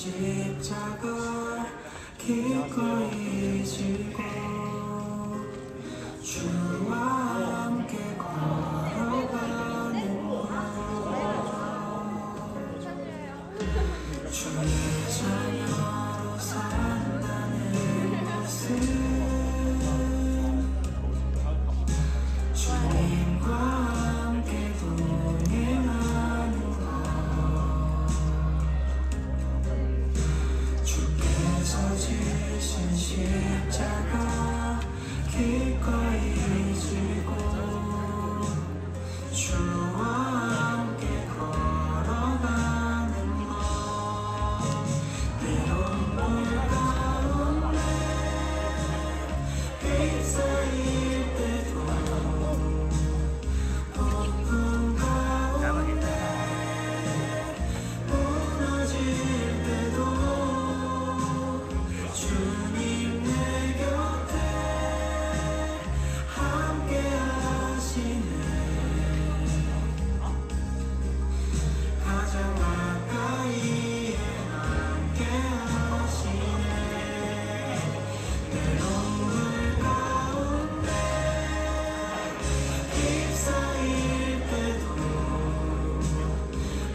십자가 기꺼이 지고 주와 함께 걸어가는 것 주의 자녀로 산다는 것은 주님과 함께 동행하는 것 주께서 지신 십자가 기꺼이 지고 주와 함께 걸어가는 것 때론 물 가운데 휩싸일 때도 폭풍 가운데 무너질 때도 주님 내 곁에 함께 하시네 가장 가까이에 함께 하시네 때론 물 가운데 휩싸일 때도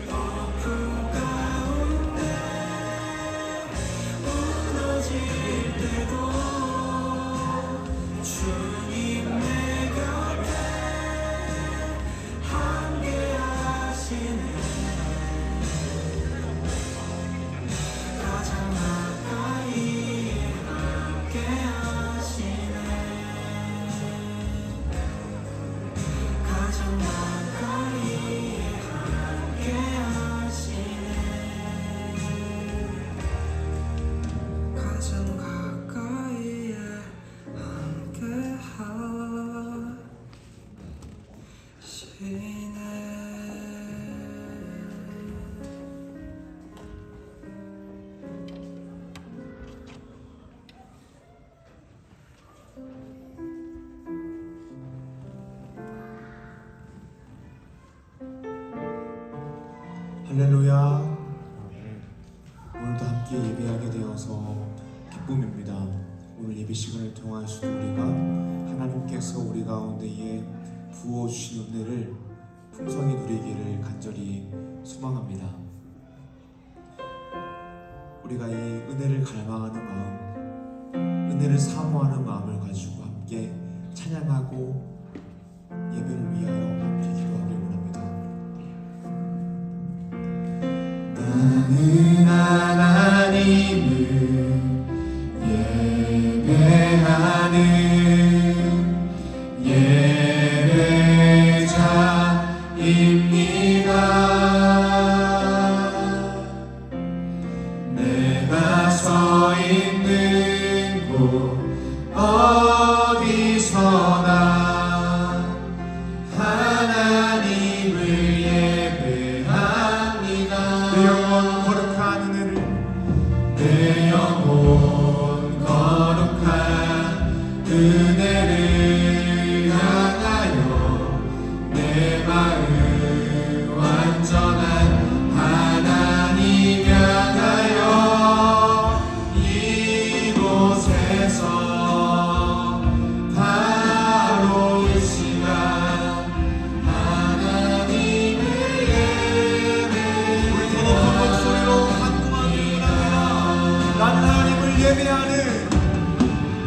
폭풍 가운데 무너질 때도 주님 내 곁에 함께 하시네 가장 가까이에 함께 하시네 가장 가까이에 함께 하시네 가장 가까이에 함께 하시네 할렐루야. 오늘도 함께 예배하게 되어서 기쁨입니다. 오늘 예배 시간을 통하여서 우리가 하나님께서 우리 가운데에 부어주신 은혜를 풍성히 누리기를 간절히 소망합니다. 우리가 이 은혜를 갈망하는 마음, 은혜를 사모하는 마음을 가지고 함께 찬양하고 예배를 위하여 함께 기도하길 원합니다. 나는 하나님을 예배하는 예배자입니다. 내가 서 있는 곳 어디서나 하나님을 예배합니다. 내 영혼 거룩한 은혜를 내 영혼 거룩한 은혜를 향하여 내 마음 완전한 하나님 향하여 이곳에서 바로 이 시간 하나님을 우리 더 높은 목소리로 간구하기를 원합니다. 나는 하나님을 예배하는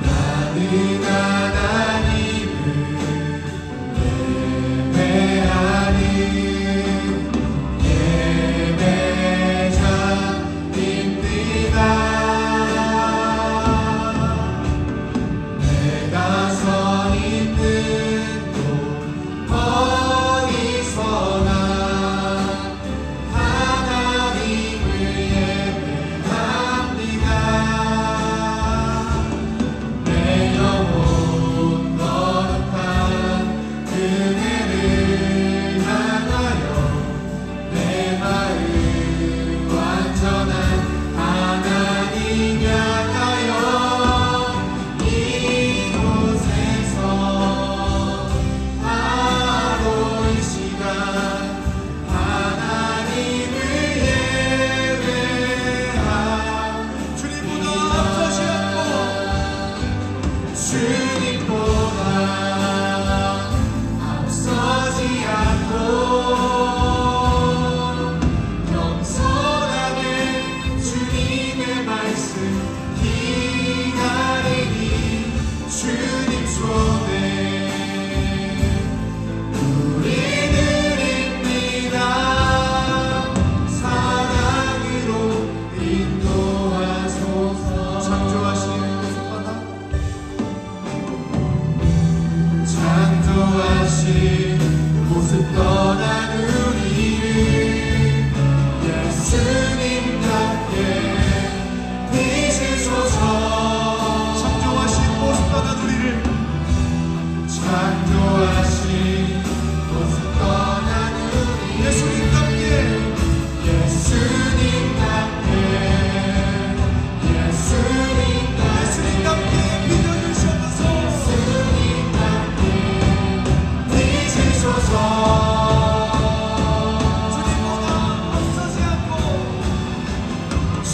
나는 하나님을 예배하는 예배자입니다. 내가 서 있는 곳 어디서나 하나님을 예배합니다.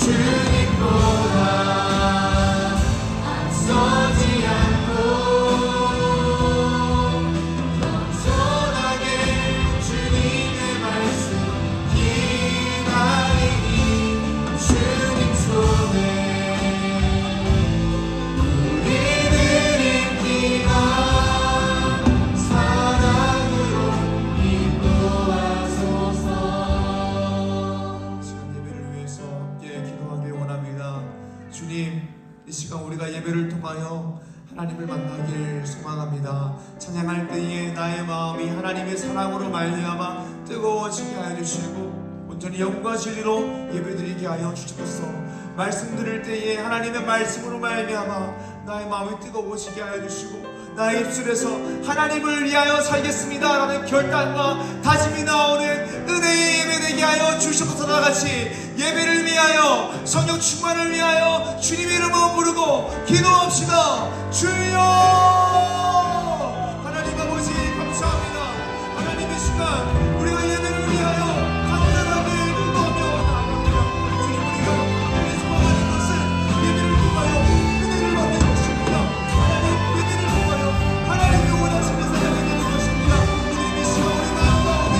주님보다 앞서지 않고 겸손하게 주님의 말씀 기다리니 주님 손에 우리를 인기가 사랑으로 인도하소서. 시간 예배를 위해서 함께 기도하길 원합니다. 주님, 이 시간 우리가 예배를 통하여 하나님을 만나길 소망합니다. 찬양할 때에 나의 마음이 하나님의 사랑으로 말미암아 뜨거워지게 하여 주시고 온전히 영과 진리로 예배드리게 하여 주옵소서. 말씀 들을 때에 하나님의 말씀으로 말미암아 나의 마음이 뜨거워지게 하여 주시고 나의 입술에서 하나님을 위하여 살겠습니다 라는 결단과 다짐이 나오는 은혜의 예배 되게 하여 주시옵소서. 다같이 예배를 위하여 성령 충만을 위하여 주님 이름을 부르고 기도합시다. 주여 하나님 아버지 감사합니다. 하나님 이 시간 우리가 예배를 위하여 간절하게 기도하며 나아갑니다. 주님 우리가 우리 소망하는 것은 예배를 통하여 은혜를 받는 것입니다. 하나님 예배를 통하여 하나님이 원하시는 사랑이 되는 것입니다. 주님 이 시간 우리 마음 가운데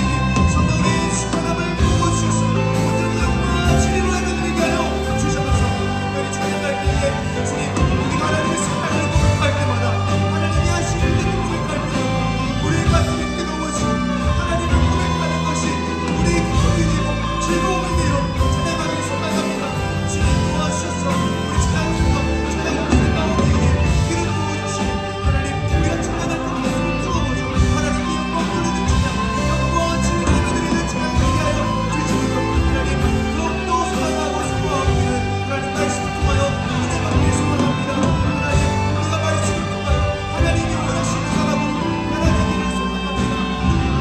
성령의 충만함을 부어주셔서 온전히 영과 진리로 예배드리게 하여 주셔서 특별히 찬양할 때에 주님 우리가 하나님의 사랑을 고백할 때마다 하나님이 하시는 일을 고백할 때마다 우리의 가슴이 뜨거워지고 하나님을 고백하는 것이 우리의 기쁨이 되고 즐거움이 되어 찬양하기 소망합니다. 주님 도와주셔서 우리 찬양팀과 찬양 모습 가운데 기름 부어주시고 하나님 우리가 찬양할 때 가슴이 뜨거워져 하나님이 영광 돌리는 찬양 영광 진리를 예배드리는 찬양 되게 하여 주시고 하나님 더욱더 소망하고 소망하기를 하나님 말씀을 통하여 은혜 받기를 소망합니다. 하나님 우리가 말씀을 통하여 하나님이 원하시는 사람으로 하나님을 소망합니다.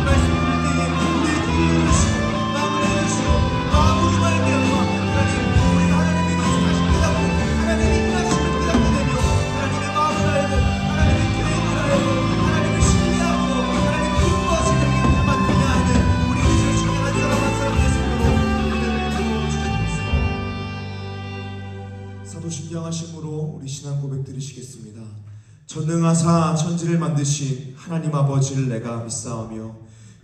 말씀 들을 때에 우리의 귀를 열으시고 마음을 열으시고 마음으로 말미암아 하나님 우리가 하나님의 것을 다시 깨닫고 하나님이 일하심을 깨닫게 되며 하나님의 마음을 알고 하나님의 계획을 알고 하나님을 신뢰하고 하나님 기뻐하시는 일을 만나야 하는 우리 인생을 중요한 사람 한 사람 예수님으로 은혜를 주옵소서. 사도신경하심으로 우리 신앙 고백 드리시겠습니다. 전능하사 천지를 만드신 하나님 아버지를 내가 믿사오며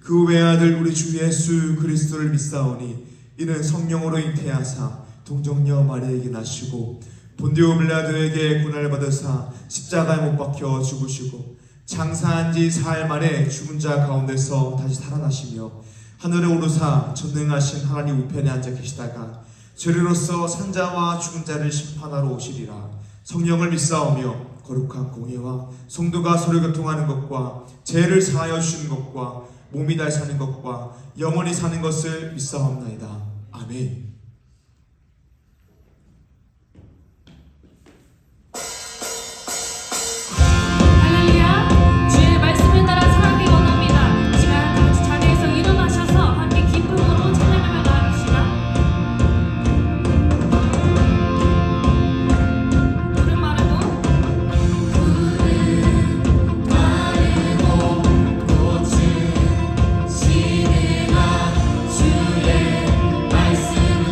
그 외아들 우리 주 예수 그리스도를 믿사오니 이는 성령으로 잉태하사 동정녀 마리아에게 나시고 본디오 빌라도에게 고난을 받으사 십자가에 못 박혀 죽으시고 장사한 지 사흘 만에 죽은 자 가운데서 다시 살아나시며 하늘에 오르사 전능하신 하나님 우편에 앉아 계시다가 죄로서 산자와 죽은 자를 심판하러 오시리라. 성령을 믿사오며 거룩한 공예와 성도가 서로 교통하는 것과 죄를 사하여 주시는 것과 몸이 달 사는 것과 영원히 사는 것을 믿사옵나이다. 아멘. 할렐루야. 주의 말씀을 따라 살아가기 원합니다. 이 시간 다 같이 자리에서 일어나셔서 함께 기쁨으로 찬양하며 나아갑시다. 푸른 마르고 꽃은 시드나 주의 말씀을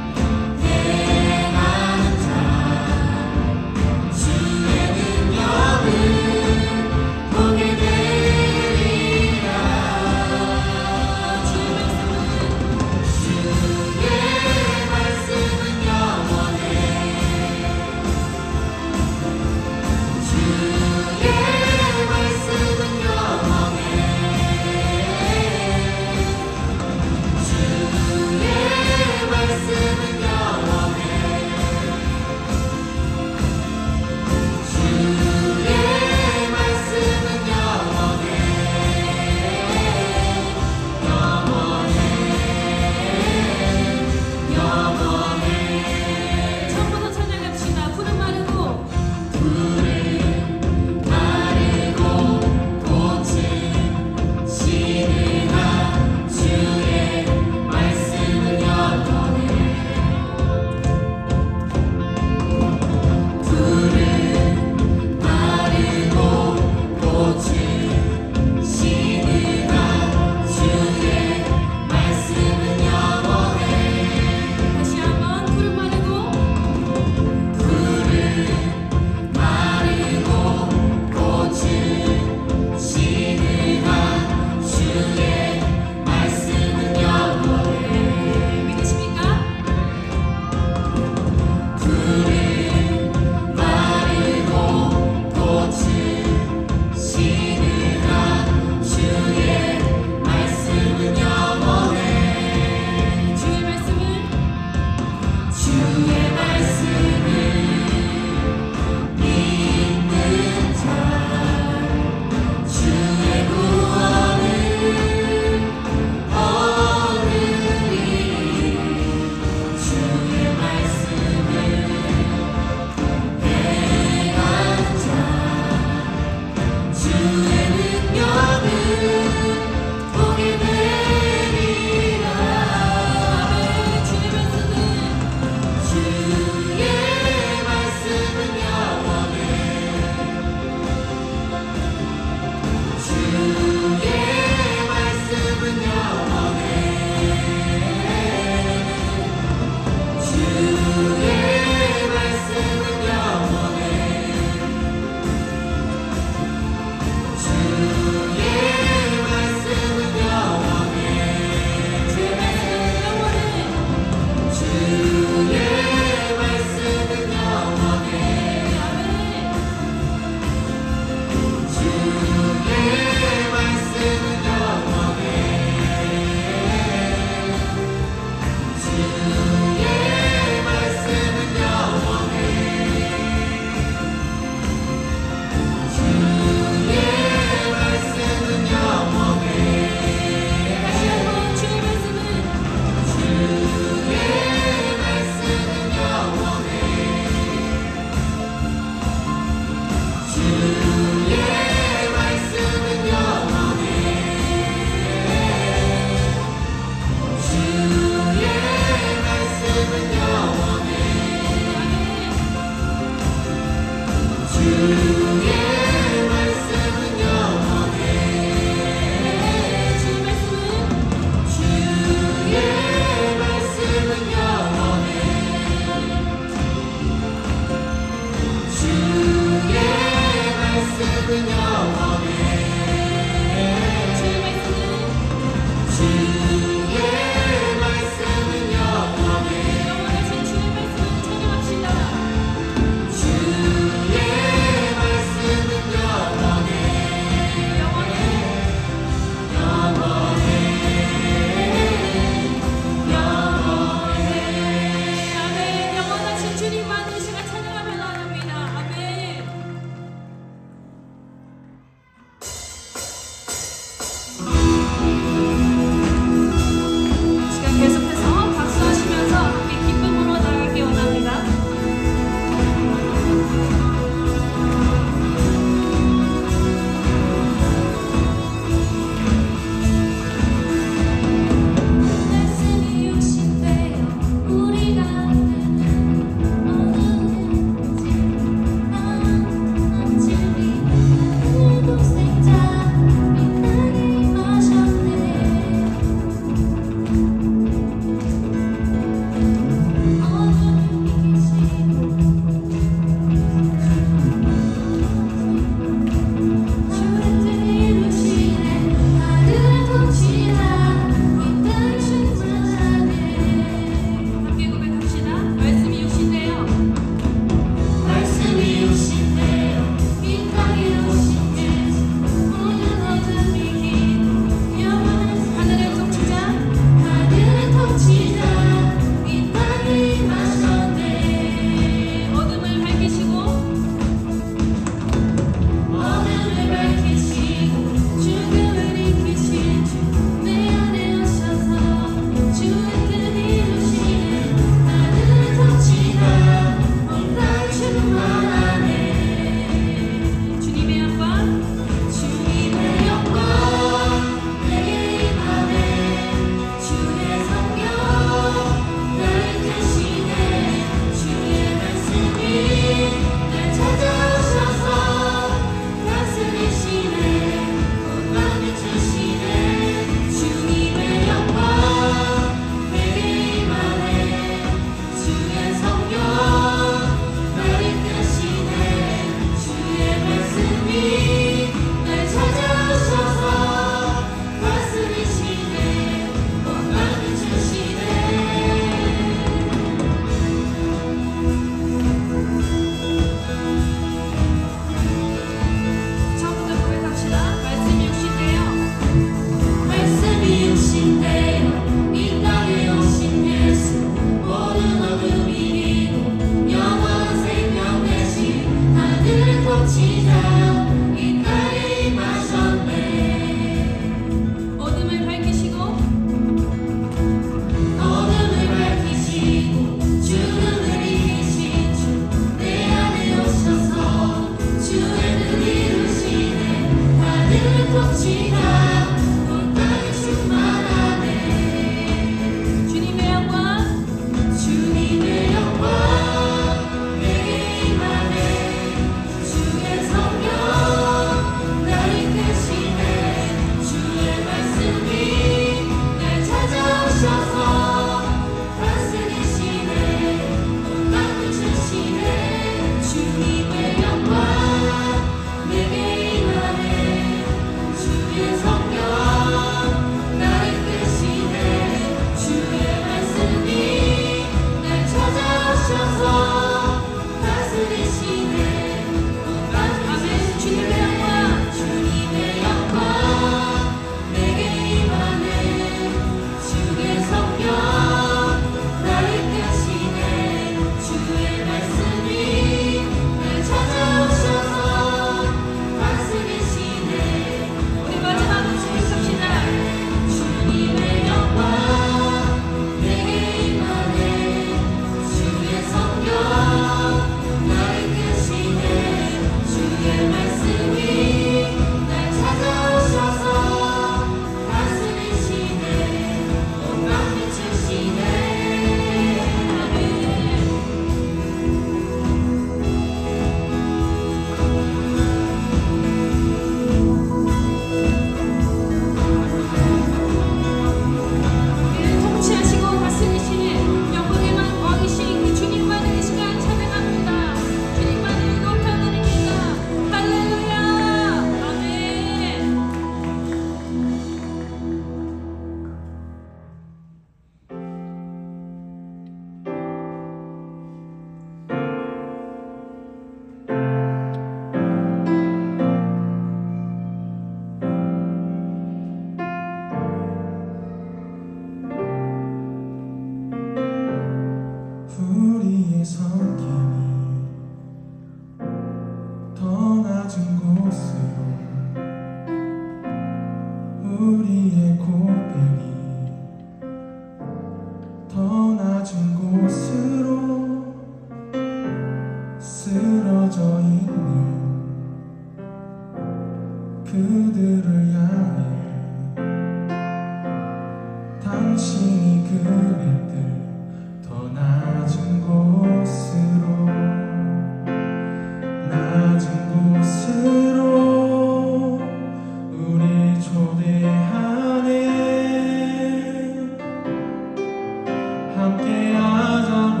함께하자고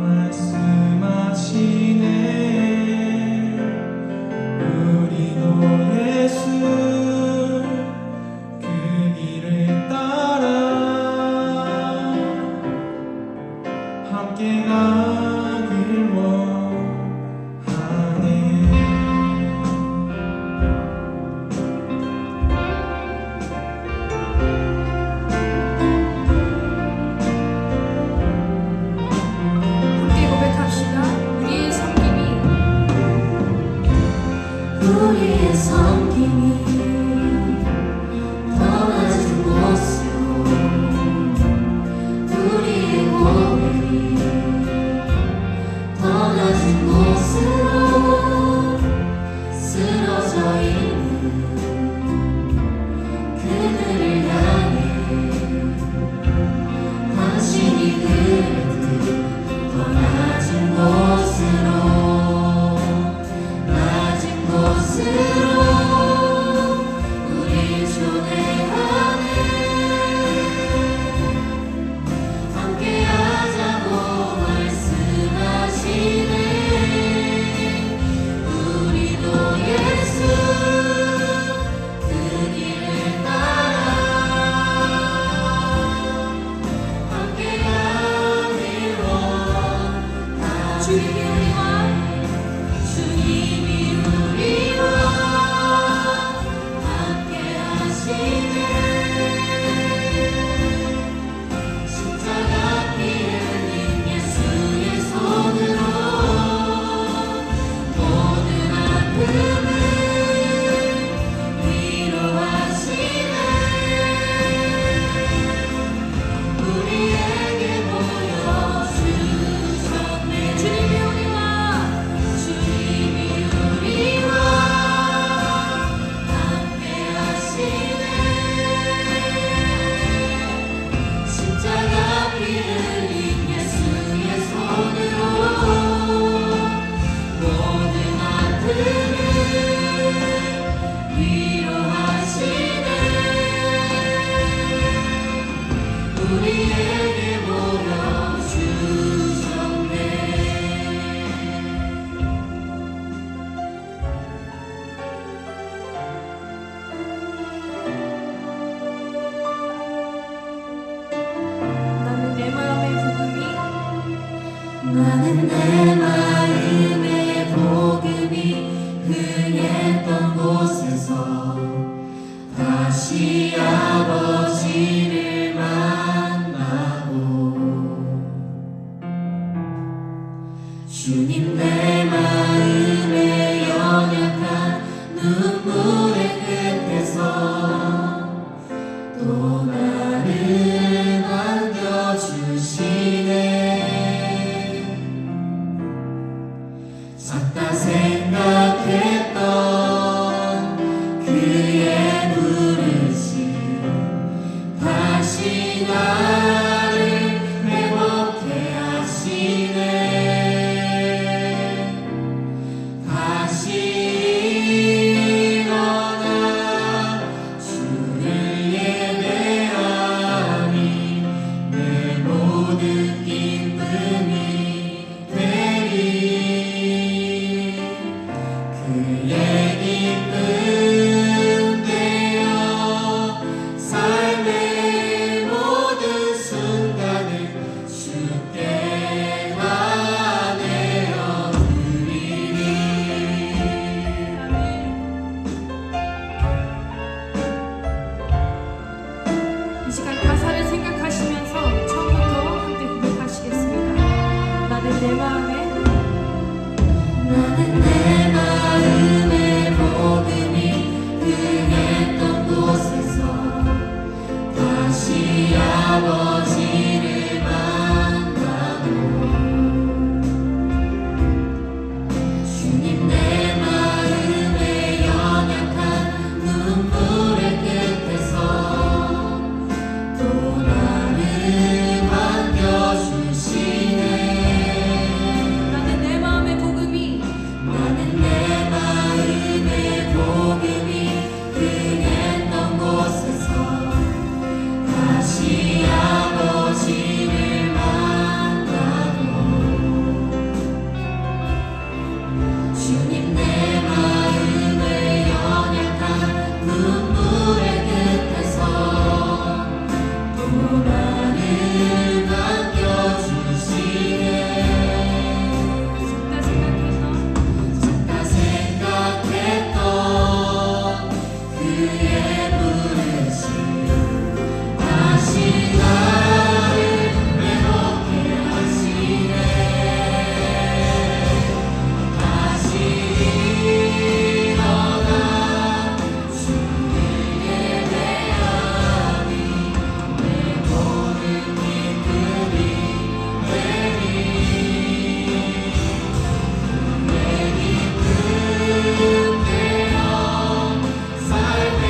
말씀하시네. 우리도 예수 그 길을 따라 함께 가길 원하네. 함께 고백합시다. 우리의 섬김이 더 낮은 곳으로 우리의 고백이 더 낮은 곳으로 쓰러져 있는 그들을 향해 당신이 그랬듯 더 낮은 곳으로 우리 초대하네. 함께하자고 말씀하시네. 우리도 예수 그 길을 따라 함께 가길 원하네. 주님이 우리와 함께 하시네. 십자가 피 흘린 예수의 손으로 모든 아픔을 위로하시네. 우리에게 보여주셨네. 주님이 우리와 함께 하시네. 십자가 피 흘린 예수의 손으로 모든 아픔을 위로하시네. 우리에게 보여주셨네. 나는 내 마음의 복음이 흥했던 곳에서 다시 아버지를 만나 나를 남겨주시네 죽다 생각했던 그의 부르심 다시 나를 회복해 하시네 다시 일어나 주를 예배하니 내 모든 기쁨이 되리 내 기쁨 되어 삶의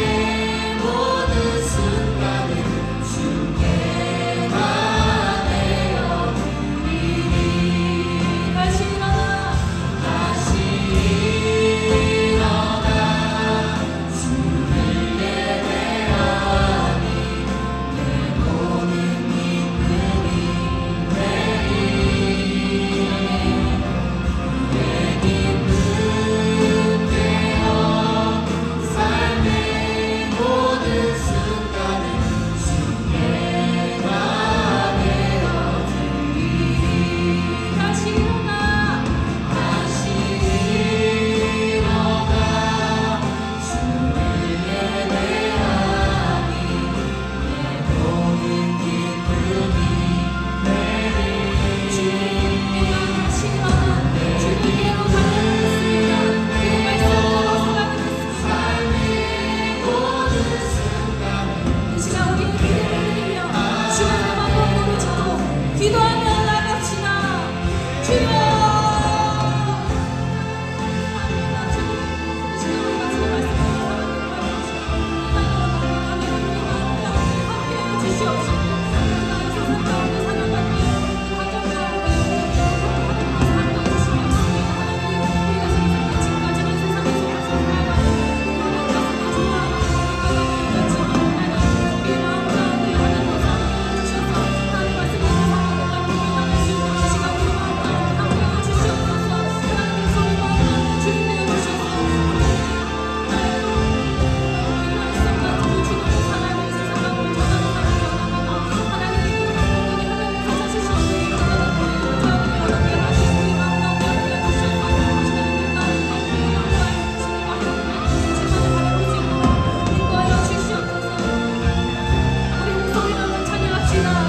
모든 순간을 주께 다 내어드리니 다시 일어나 다시 일어나 주를 예배하니 내 모든 기쁨이 되리 내 기쁨 되어 삶의 모든 순간을 주께 다 내어드리니 다시 일어나 다시 일어나 주를 예배하니 내 모든 기쁨이 되리 주님께가 다시 일어나 주님께로 달려가겠습니다. 그 말씀대로 살아가겠습니다. 삶의 모든 순간을 이 시간 우리의 기도를 드리며 주의 음악 부르짖고 기도하며 나갑시다. 주여!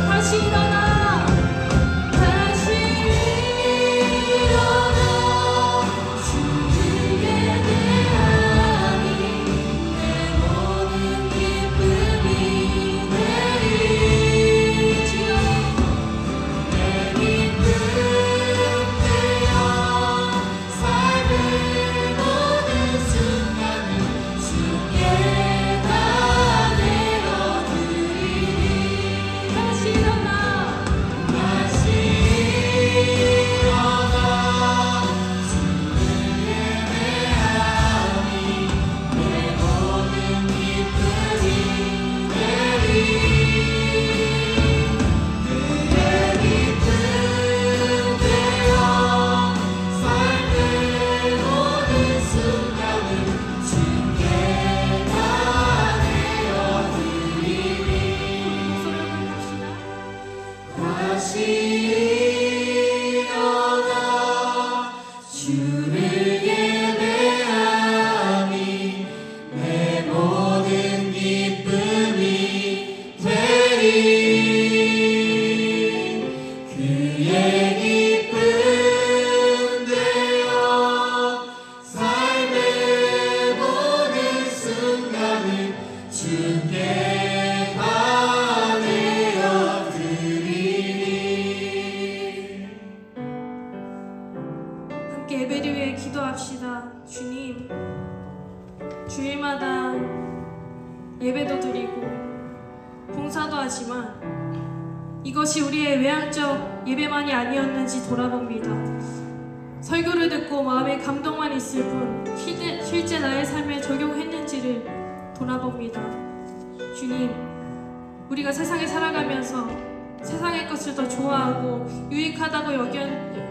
다시 일어나 다시 일어나 주를 예배하니 내 모든 기쁨이 되리 내 기쁨 되어 삶의 모든 순간을 주께 다 내어드리니 다시 일어나 다시 일어나 주를 예배하니 내 모든 기쁨이 되리 그의 기쁨 되어 삶의 모든 순간을 주께 다 내어드리니 목소리를 부릅시다. 다시 일어나 주를 예배하니 내 모든 기쁨이 되리 그의 기쁨 되어 삶의 모든 순간을 주께 다 내어드리니 함께 예배를 위해 기도합시다. 주님, 주일마다 예배도 드리고 봉사도 하지만 이것이 우리의 외향적 예배만이 아니었는지 돌아봅니다. 설교를 듣고 마음에 감동만 있을 뿐 실제 나의 삶에 적용했는지를 돌아봅니다. 주님, 우리가 세상에 살아가면서 세상의 것을 더 좋아하고 유익하다고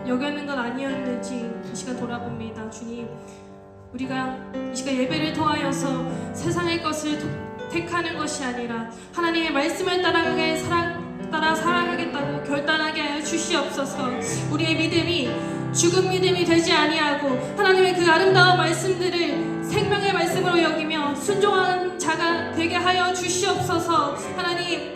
여겼는 건 아니었는지 이 시간 돌아봅니다. 주님, 우리가 이 시간 예배를 통하여서 세상의 것을 택하는 것이 아니라 하나님의 말씀을 따라가게 주시옵소서. 우리의 믿음이 죽은 믿음이 되지 아니하고 하나님의 그 아름다운 말씀들을 생명의 말씀으로 여기며 순종하는 자가 되게 하여 주시옵소서. 하나님,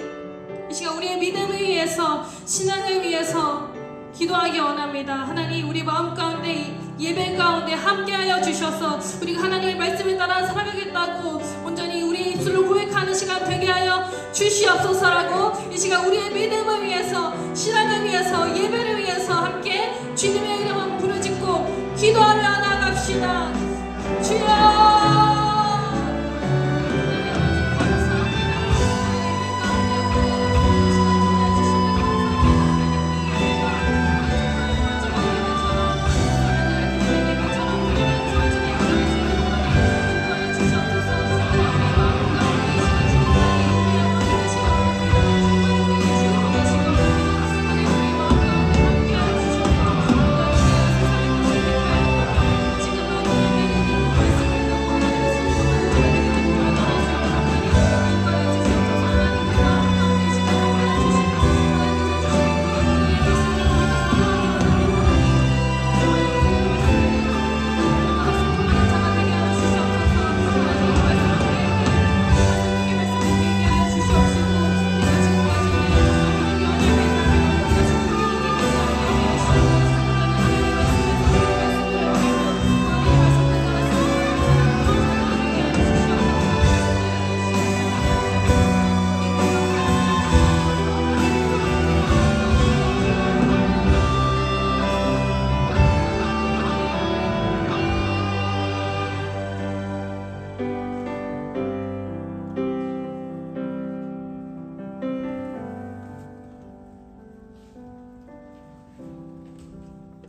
이 시간 우리의 믿음을 위해서, 신앙을 위해서 기도하기 원합니다. 하나님, 우리 마음 가운데 예배 가운데 함께하여 주셔서 우리가 하나님의 말씀을 따라 살아가겠다고 온전히 우리의 입술로 고백하는 시간 되게 하여 주시옵소서라고 이 시간 우리의 믿음을 위해서, 신앙을 위해서, 예배를 위해서 함께 주님의 이름을 부르짖고 기도하며 나아갑시다. 주여,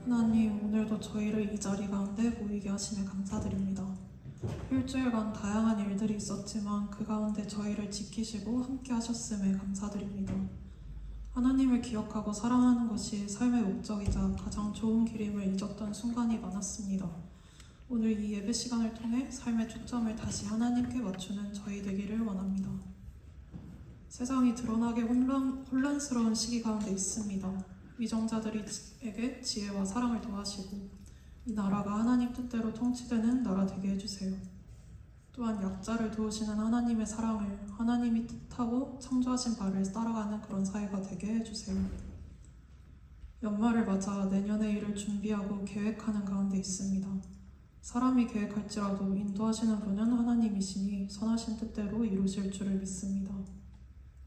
하나님, 오늘도 저희를 이 자리 가운데 모이게 하심에 감사드립니다. 일주일간 다양한 일들이 있었지만 그 가운데 저희를 지키시고 함께 하셨음에 감사드립니다. 하나님을 기억하고 사랑하는 것이 삶의 목적이자 가장 좋은 길임을 잊었던 순간이 많았습니다. 오늘 이 예배 시간을 통해 삶의 초점을 다시 하나님께 맞추는 저희 되기를 원합니다. 세상이 드러나게 혼란스러운 시기 가운데 있습니다. 위정자들에게 지혜와 사랑을 더하시고 이 나라가 하나님 뜻대로 통치되는 나라 되게 해주세요. 또한 약자를 도우시는 하나님의 사랑을 하나님이 뜻하고 창조하신 바를 따라가는 그런 사회가 되게 해주세요. 연말을 맞아 내년의 일을 준비하고 계획하는 가운데 있습니다. 사람이 계획할지라도 인도하시는 분은 하나님이시니 선하신 뜻대로 이루실 줄을 믿습니다.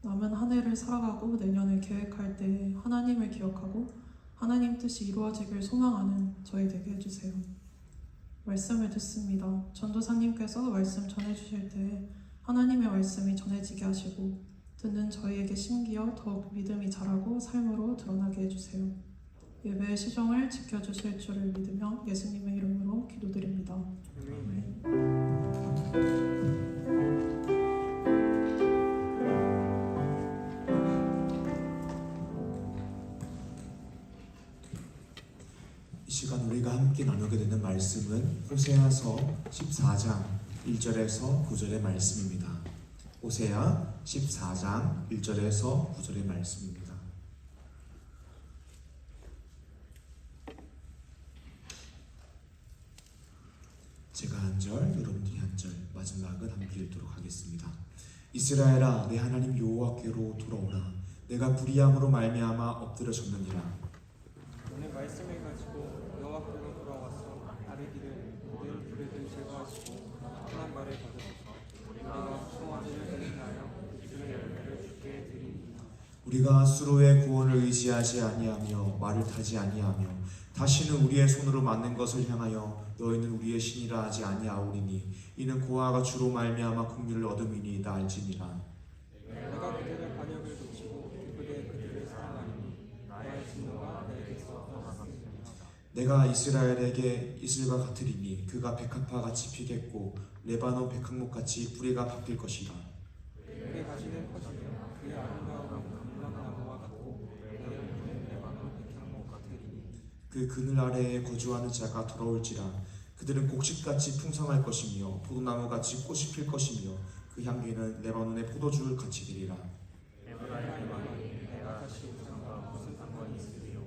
남은 한 해를 살아가고 내년을 계획할 때 하나님을 기억하고 하나님 뜻이 이루어지길 소망하는 저희 되게 해주세요. 말씀을 듣습니다. 전도사님께서 말씀 전해주실 때 하나님의 말씀이 전해지게 하시고 듣는 저희에게 심기어 더욱 믿음이 자라고 삶으로 드러나게 해주세요. 예배의 시정을 지켜주실 줄을 믿으며 예수님의 이름으로 기도드립니다. 이 시간 우리가 함께 나누게 되는 말씀은 호세아서 14장 1절에서 9절의 말씀입니다. 호세아 14장 1절에서 9절의 말씀입니다. 제가 한 절, 여러분들이 한 절, 마지막은 함께 읽도록 하겠습니다. 이스라엘아, 내 하나님 여호와께로 돌아오라. 내가 불의함으로 말미암아 엎드려졌느니라. 오늘 말씀을 가지고 여호와께로 돌아와서 아뢰기를 모든 불의를 제거하시고 선한 말을 받으소서. 우리가 송아지를 행하여 그 열매를 주께 드리니 우리가 수로의 구원을 의지하지 아니하며 말을 타지 아니하며 다시는 우리의 손으로 만든 것을 향하여 너희는 우리의 신이라 하지 아니하오리니 이는 고아가 주로 말미암아 긍휼을 얻음이니 알지니라. 내가 그들의 반역을 고치고 그들을 사랑하리니 나의 진노가 내게서 떠나갔습니다. 내가 이스라엘에게 이슬과 같으리니 그가 백합화 같이 피겠고 레바논 백합목같이 뿌리가 바뀔 것이라. 그의 가지는 커지며 그의 아름다움은 금강나무와 같고 그의 열매는 레바논 백향목 같으리니 그 그늘 아래에 거주하는 자가 돌아올지라. 그들은 곡식같이 풍성할 것이며 포도나무같이 꽃이 필 것이며 그 향기는 레바논의 포도주를 같이 되리라. 내가 다시 우상과 무슨 상관이 있으리요.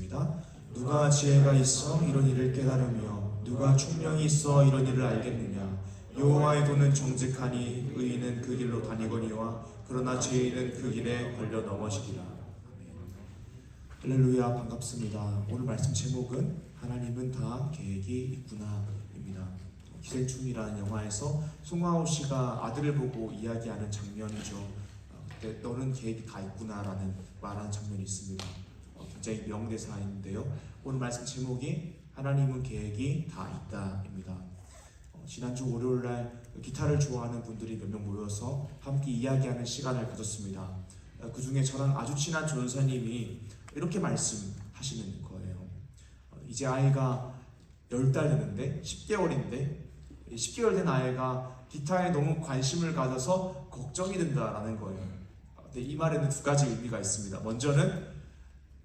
읽겠습니다. 누가 지혜가 있어 이런 일을 깨달으며 누가 총명이 있어 이런 일을 알겠느냐. 여호와의 도는 정직하니 의인은 그 길로 다니거니와 그러나 죄인은 그 길에 걸려 넘어지리라. 할렐루야, 반갑습니다. 오늘 말씀 제목은 하나님은 다 계획이 있구나입니다. 기생충이라는 영화에서 송하오 씨가 아들을 보고 이야기하는 장면이죠. 그때 너는 계획이 다 있구나라는 말하는 장면이 있습니다. 굉장히 명대사인데요. 오늘 말씀 제목이 하나님은 계획이 다 있다입니다. 지난주 월요일날 기타를 좋아하는 분들이 몇 명 모여서 함께 이야기하는 시간을 가졌습니다. 그 중에 저랑 아주 친한 전사님이 이렇게 말씀하시는 거예요. 이제 아이가 10달 됐는데 10개월인데 10개월 된 아이가 기타에 너무 관심을 가져서 걱정이 된다라는 거예요. 근데 이 말에는 두 가지 의미가 있습니다. 먼저는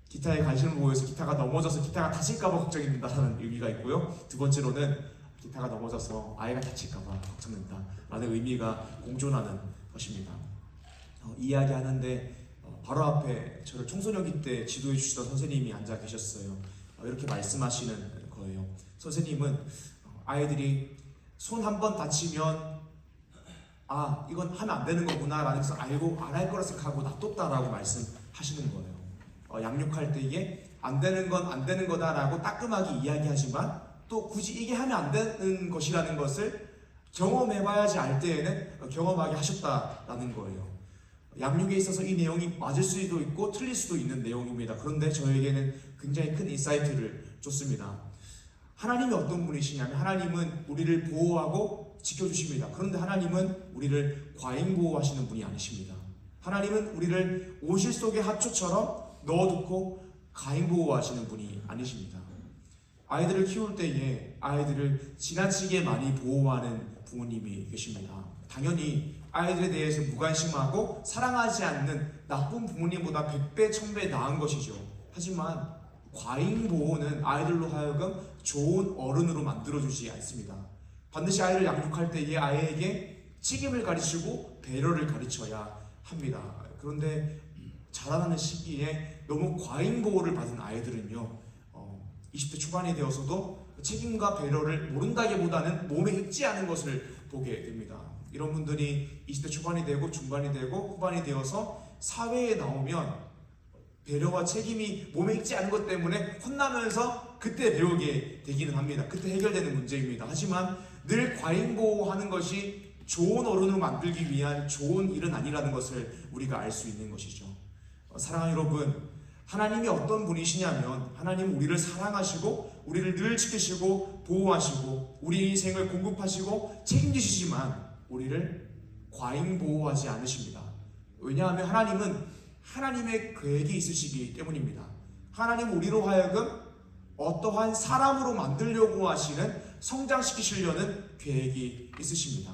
기타에 관심을 보여서 기타가 넘어져서 기타가 다칠까봐 걱정이 된다는 의미가 있고요. 두 번째로는 기타가 넘어져서 아이가 다칠까봐 걱정된다라는 의미가 공존하는 것입니다. 이야기하는데 바로 앞에 저를 청소년기 때 지도해 주시던 선생님이 앉아 계셨어요. 이렇게 말씀하시는 거예요. 선생님은 아이들이 손 한 번 다치면 아 이건 하면 안 되는 거구나 라는 것을 알고 안 할 거라 생각하고 놔뒀다라고 말씀하시는 거예요. 양육할 때에 안 되는 건 안 되는 거다라고 따끔하게 이야기하지만 또 굳이 이게 하면 안 되는 것이라는 것을 경험해봐야지 알 때에는 경험하게 하셨다라는 거예요. 양육에 있어서 이 내용이 맞을 수도 있고 틀릴 수도 있는 내용입니다. 그런데 저에게는 굉장히 큰 인사이트를 줬습니다. 하나님이 어떤 분이시냐면 하나님은 우리를 보호하고 지켜주십니다. 그런데 하나님은 우리를 과잉 보호하시는 분이 아니십니다. 하나님은 우리를 오실 속의 하초처럼 넣어두고 과잉 보호하시는 분이 아니십니다. 아이들을 키울 때에 아이들을 지나치게 많이 보호하는 부모님이 계십니다. 당연히 아이들에 대해서 무관심하고 사랑하지 않는 나쁜 부모님보다 100배, 1000배 나은 것이죠. 하지만 과잉 보호는 아이들로 하여금 좋은 어른으로 만들어주지 않습니다. 반드시 아이를 양육할 때에 아이에게 책임을 가르치고 배려를 가르쳐야 합니다. 그런데 자라나는 시기에 너무 과잉 보호를 받은 아이들은요 20대 초반이 되어서도 책임과 배려를 모른다기보다는 몸에 익지 않은 것을 보게 됩니다. 이런 분들이 20대 초반이 되고 중반이 되고 후반이 되어서 사회에 나오면 배려와 책임이 몸에 익지 않은 것 때문에 혼나면서 그때 배우게 되기는 합니다. 그때 해결되는 문제입니다. 하지만 늘 과잉 보호하는 것이 좋은 어른으로 만들기 위한 좋은 일은 아니라는 것을 우리가 알 수 있는 것이죠. 사랑하는 여러분, 하나님이 어떤 분이시냐면 하나님은 우리를 사랑하시고 우리를 늘 지키시고 보호하시고 우리 인생을 공급하시고 책임지시지만 우리를 과잉 보호하지 않으십니다. 왜냐하면 하나님은 하나님의 계획이 있으시기 때문입니다. 하나님은 우리로 하여금 어떠한 사람으로 만들려고 하시는 성장시키시려는 계획이 있으십니다.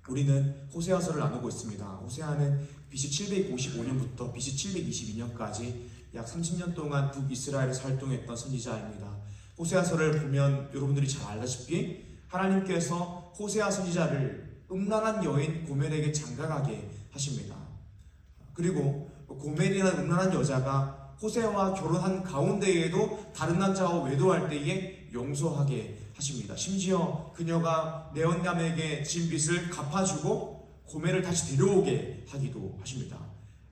우리는 호세아서를 나누고 있습니다. 호세아는 BC 755년부터 BC 722년까지 약 30년 동안 북이스라엘에서 활동했던 선지자입니다. 호세아서를 보면 여러분들이 잘 알다시피 하나님께서 호세아 선지자를 음란한 여인 고멜에게 장가가게 하십니다. 그리고 고멜이라는 음란한 여자가 호세아와 결혼한 가운데에도 다른 남자와 외도할 때에 용서하게 하십니다. 심지어 그녀가 네온남에게 진 빚을 갚아주고 고멜을 다시 데려오게 하기도 하십니다.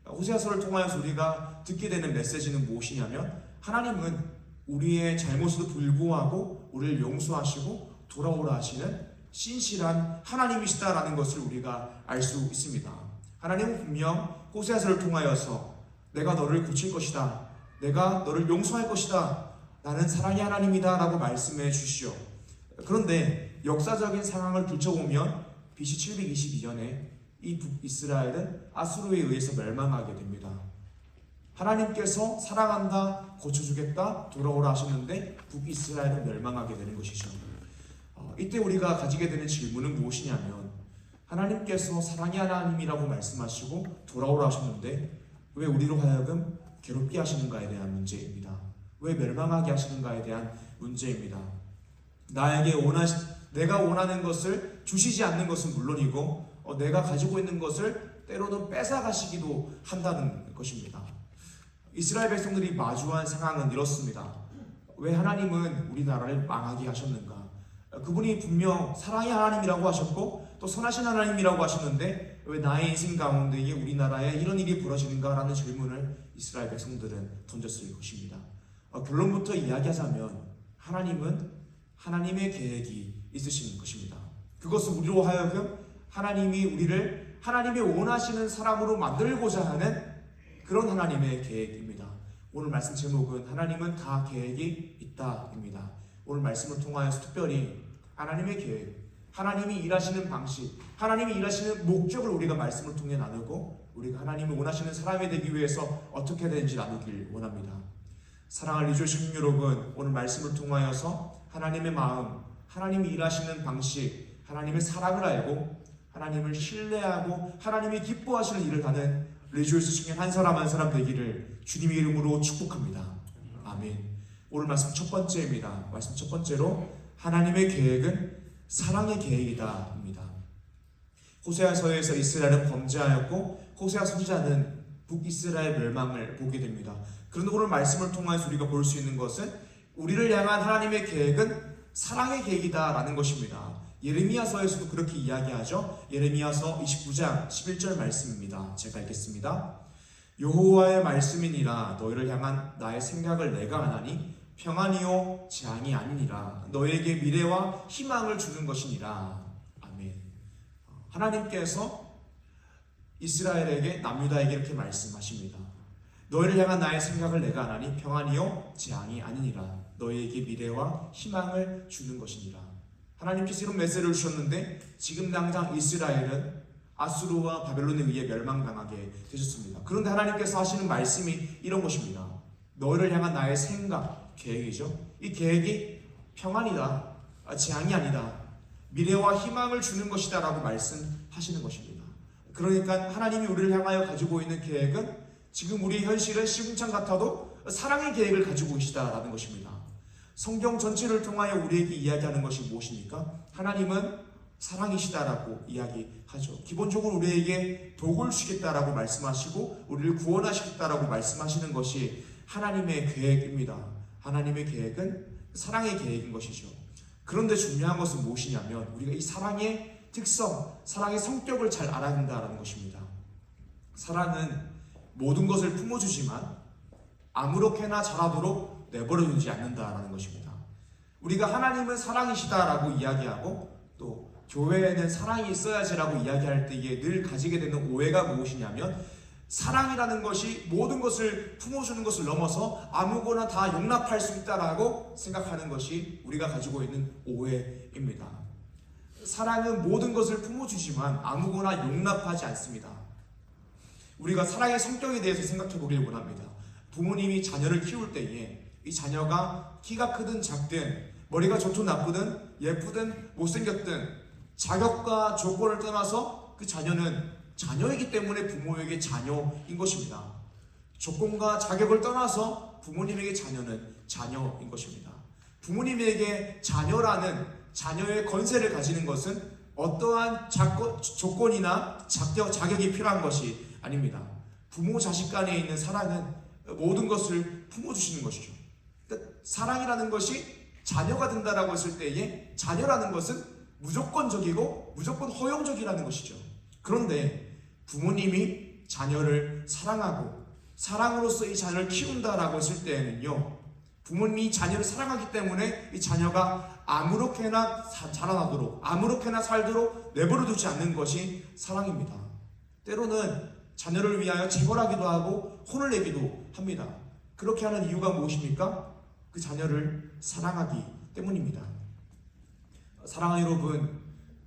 호세아서를 통하여서 우리가 듣게 되는 메시지는 무엇이냐면 하나님은 우리의 잘못에도 불구하고 우리를 용서하시고 돌아오라 하시는 신실한 하나님이시다라는 것을 우리가 알 수 있습니다. 하나님은 분명 호세아서를 통하여서 내가 너를 고칠 것이다, 내가 너를 용서할 것이다, 나는 사랑의 하나님이다 라고 말씀해 주시오. 그런데 역사적인 상황을 들춰보면 BC 722년에 이 북이스라엘은 아수르에 의해서 멸망하게 됩니다. 하나님께서 사랑한다, 고쳐주겠다, 돌아오라 하셨는데 북이스라엘은 멸망하게 되는 것이죠. 이때 우리가 가지게 되는 질문은 무엇이냐면 하나님께서 사랑의 하나님이라고 말씀하시고 돌아오라 하셨는데 왜 우리로 하여금 괴롭게 하시는가에 대한 문제입니다. 왜 멸망하게 하시는가에 대한 문제입니다. 내가 원하는 것을 주시지 않는 것은 물론이고 내가 가지고 있는 것을 때로는 뺏어가시기도 한다는 것입니다. 이스라엘 백성들이 마주한 상황은 이렇습니다. 왜 하나님은 우리나라를 망하게 하셨는가? 그분이 분명 사랑의 하나님이라고 하셨고 또 선하신 하나님이라고 하셨는데 왜 나의 인생 가운데 우리나라에 이런 일이 벌어지는가라는 질문을 이스라엘 백성들은 던졌을 것입니다. 결론부터 이야기하자면 하나님은 하나님의 계획이 있으신 것입니다. 그것은 우리로 하여금 하나님이 우리를 하나님의 원하시는 사람으로 만들고자 하는 그런 하나님의 계획입니다. 오늘 말씀 제목은 하나님은 다 계획이 있다입니다. 오늘 말씀을 통하여서 특별히 하나님의 계획, 하나님이 일하시는 방식, 하나님이 일하시는 목적을 우리가 말씀을 통해 나누고 우리가 하나님이 원하시는 사람이 되기 위해서 어떻게 되는지 나누길 원합니다. 사랑하는 리조식 여러분, 오늘 말씀을 통하여서 하나님의 마음, 하나님이 일하시는 방식, 하나님의 사랑을 알고 하나님을 신뢰하고 하나님이 기뻐하시는 일을 하는 리조이스 중에 한 사람 한 사람 되기를 주님의 이름으로 축복합니다. 아멘. 오늘 말씀 첫 번째입니다. 말씀 첫 번째로 하나님의 계획은 사랑의 계획이다입니다. 호세아서에서 이스라엘은 범죄하였고 호세아 선지자는 북이스라엘 멸망을 보게 됩니다. 그런데 오늘 말씀을 통해서 우리가 볼 수 있는 것은 우리를 향한 하나님의 계획은 사랑의 계획이다라는 것입니다. 예레미야서에서도 그렇게 이야기하죠. 예레미야서 29장 11절 말씀입니다. 제가 읽겠습니다. 여호와의 말씀이니라 너희를 향한 나의 생각을 내가 아나니 평안이요 재앙이 아니니라 너에게 미래와 희망을 주는 것이니라. 아멘. 하나님께서 이스라엘에게 남유다에게 이렇게 말씀하십니다. 너희를 향한 나의 생각을 내가 아나니 평안이요 재앙이 아니니라 너희에게 미래와 희망을 주는 것이니라. 하나님께서 이런 메시지를 주셨는데 지금 당장 이스라엘은 아수르와 바벨론에 의해 멸망당하게 되셨습니다. 그런데 하나님께서 하시는 말씀이 이런 것입니다. 너희를 향한 나의 생각, 계획이죠. 이 계획이 평안이다, 재앙이 아니다, 미래와 희망을 주는 것이다 라고 말씀하시는 것입니다. 그러니까 하나님이 우리를 향하여 가지고 있는 계획은 지금 우리 현실은 시궁창 같아도 사랑의 계획을 가지고 계시다라는 것입니다. 성경 전체를 통하여 우리에게 이야기하는 것이 무엇입니까? 하나님은 사랑이시다라고 이야기하죠. 기본적으로 우리에게 복을 주겠다라고 말씀하시고 우리를 구원하시겠다라고 말씀하시는 것이 하나님의 계획입니다. 하나님의 계획은 사랑의 계획인 것이죠. 그런데 중요한 것은 무엇이냐면 우리가 이 사랑의 특성, 사랑의 성격을 잘 알아야 한다는 것입니다. 사랑은 모든 것을 품어주지만 아무렇게나 잘하도록 내버려두지 않는다라는 것입니다. 우리가 하나님은 사랑이시다라고 이야기하고 또 교회에는 사랑이 있어야지라고 이야기할 때에 늘 가지게 되는 오해가 무엇이냐면 사랑이라는 것이 모든 것을 품어주는 것을 넘어서 아무거나 다 용납할 수 있다라고 생각하는 것이 우리가 가지고 있는 오해입니다. 사랑은 모든 것을 품어주지만 아무거나 용납하지 않습니다. 우리가 사랑의 성격에 대해서 생각해 보길 원합니다. 부모님이 자녀를 키울 때에 이 자녀가 키가 크든 작든 머리가 좋든 나쁘든 예쁘든 못생겼든 자격과 조건을 떠나서 그 자녀는 자녀이기 때문에 부모에게 자녀인 것입니다. 조건과 자격을 떠나서 부모님에게 자녀는 자녀인 것입니다. 부모님에게 자녀라는 자녀의 권세를 가지는 것은 어떠한 조건이나 자격이 필요한 것이 아닙니다. 부모 자식 간에 있는 사랑은 모든 것을 품어주시는 것이죠. 그러니까 사랑이라는 것이 자녀가 된다라고 했을 때에 자녀라는 것은 무조건적이고 무조건 허용적이라는 것이죠. 그런데 부모님이 자녀를 사랑하고 사랑으로서 이 자녀를 키운다라고 했을 때에는요, 부모님이 자녀를 사랑하기 때문에 이 자녀가 아무렇게나 자라나도록 아무렇게나 살도록 내버려두지 않는 것이 사랑입니다. 때로는 자녀를 위하여 재벌하기도 하고 혼을 내기도 합니다. 그렇게 하는 이유가 무엇입니까? 그 자녀를 사랑하기 때문입니다. 사랑하는 여러분,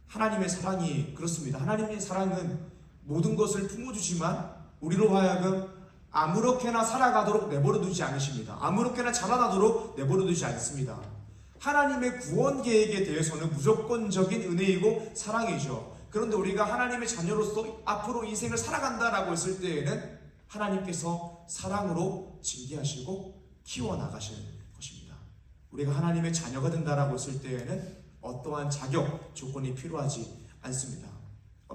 하나님의 사랑이 그렇습니다. 하나님의 사랑은 모든 것을 품어주지만 우리로 하여금 아무렇게나 살아가도록 내버려두지 않으십니다. 아무렇게나 자라나도록 내버려두지 않습니다. 하나님의 구원 계획에 대해서는 무조건적인 은혜이고 사랑이죠. 그런데 우리가 하나님의 자녀로서 앞으로 인생을 살아간다라고 했을 때에는 하나님께서 사랑으로 징계하시고 키워나가시는 것입니다. 우리가 하나님의 자녀가 된다라고 했을 때에는 어떠한 자격, 조건이 필요하지 않습니다.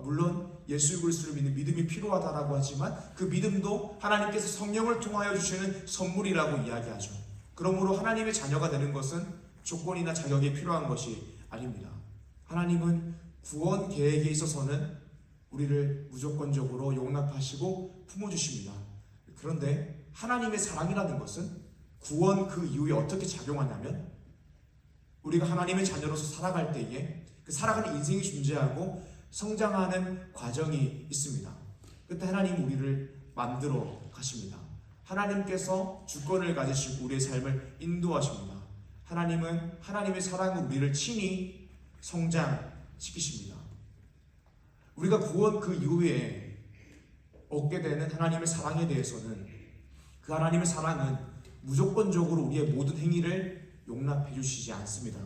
물론 예수 그리스도를 믿는 믿음이 필요하다라고 하지만 그 믿음도 하나님께서 성령을 통하여 주시는 선물이라고 이야기하죠. 그러므로 하나님의 자녀가 되는 것은 조건이나 자격이 필요한 것이 아닙니다. 하나님은 구원 계획에 있어서는 우리를 무조건적으로 용납하시고 품어주십니다. 그런데 하나님의 사랑이라는 것은 구원 그 이후에 어떻게 작용하냐면 우리가 하나님의 자녀로서 살아갈 때에 그 살아가는 인생이 존재하고 성장하는 과정이 있습니다. 그때 하나님 우리를 만들어 가십니다. 하나님께서 주권을 가지시고 우리의 삶을 인도하십니다. 하나님은 하나님의 사랑으로 우리를 친히 성장시키십니다. 우리가 구원 그 이후에 얻게 되는 하나님의 사랑에 대해서는 그 하나님의 사랑은 무조건적으로 우리의 모든 행위를 용납해 주시지 않습니다.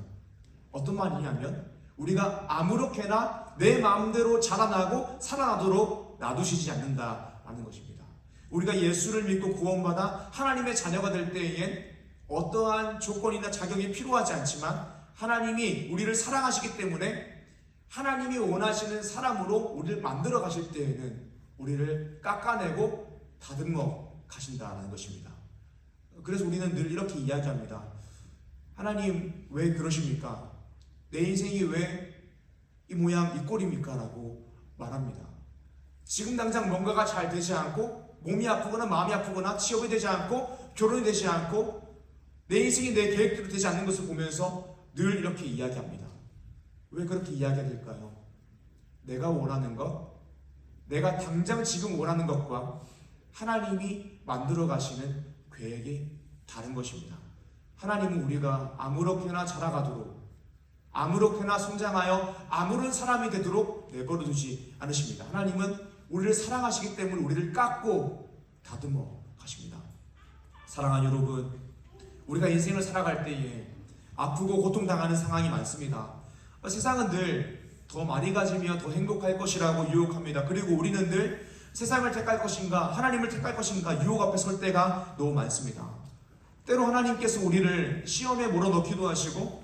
어떤 말이냐면 우리가 아무렇게나 내 마음대로 자라나고 살아나도록 놔두시지 않는다라는 것입니다. 우리가 예수를 믿고 구원받아 하나님의 자녀가 될 때엔 어떠한 조건이나 자격이 필요하지 않지만 하나님이 우리를 사랑하시기 때문에 하나님이 원하시는 사람으로 우리를 만들어 가실 때에는 우리를 깎아내고 다듬어 가신다는 것입니다. 그래서 우리는 늘 이렇게 이야기합니다. 하나님 왜 그러십니까? 내 인생이 왜 이 모양 이 꼴입니까? 라고 말합니다. 지금 당장 뭔가가 잘 되지 않고 몸이 아프거나 마음이 아프거나 취업이 되지 않고 결혼이 되지 않고 내 인생이 내 계획대로 되지 않는 것을 보면서 늘 이렇게 이야기합니다. 왜 그렇게 이야기가 될까요? 내가 원하는 것, 내가 당장 지금 원하는 것과 하나님이 만들어 가시는 계획이 다른 것입니다. 하나님은 우리가 아무렇게나 자라가도록 아무렇게나 성장하여 아무런 사람이 되도록 내버려 두지 않으십니다. 하나님은 우리를 사랑하시기 때문에 우리를 깎고 다듬어 가십니다. 사랑하는 여러분, 우리가 인생을 살아갈 때에 아프고 고통당하는 상황이 많습니다. 세상은 늘 더 많이 가지면 더 행복할 것이라고 유혹합니다. 그리고 우리는 늘 세상을 택할 것인가 하나님을 택할 것인가 유혹 앞에 설 때가 너무 많습니다. 때로 하나님께서 우리를 시험에 몰아넣기도 하시고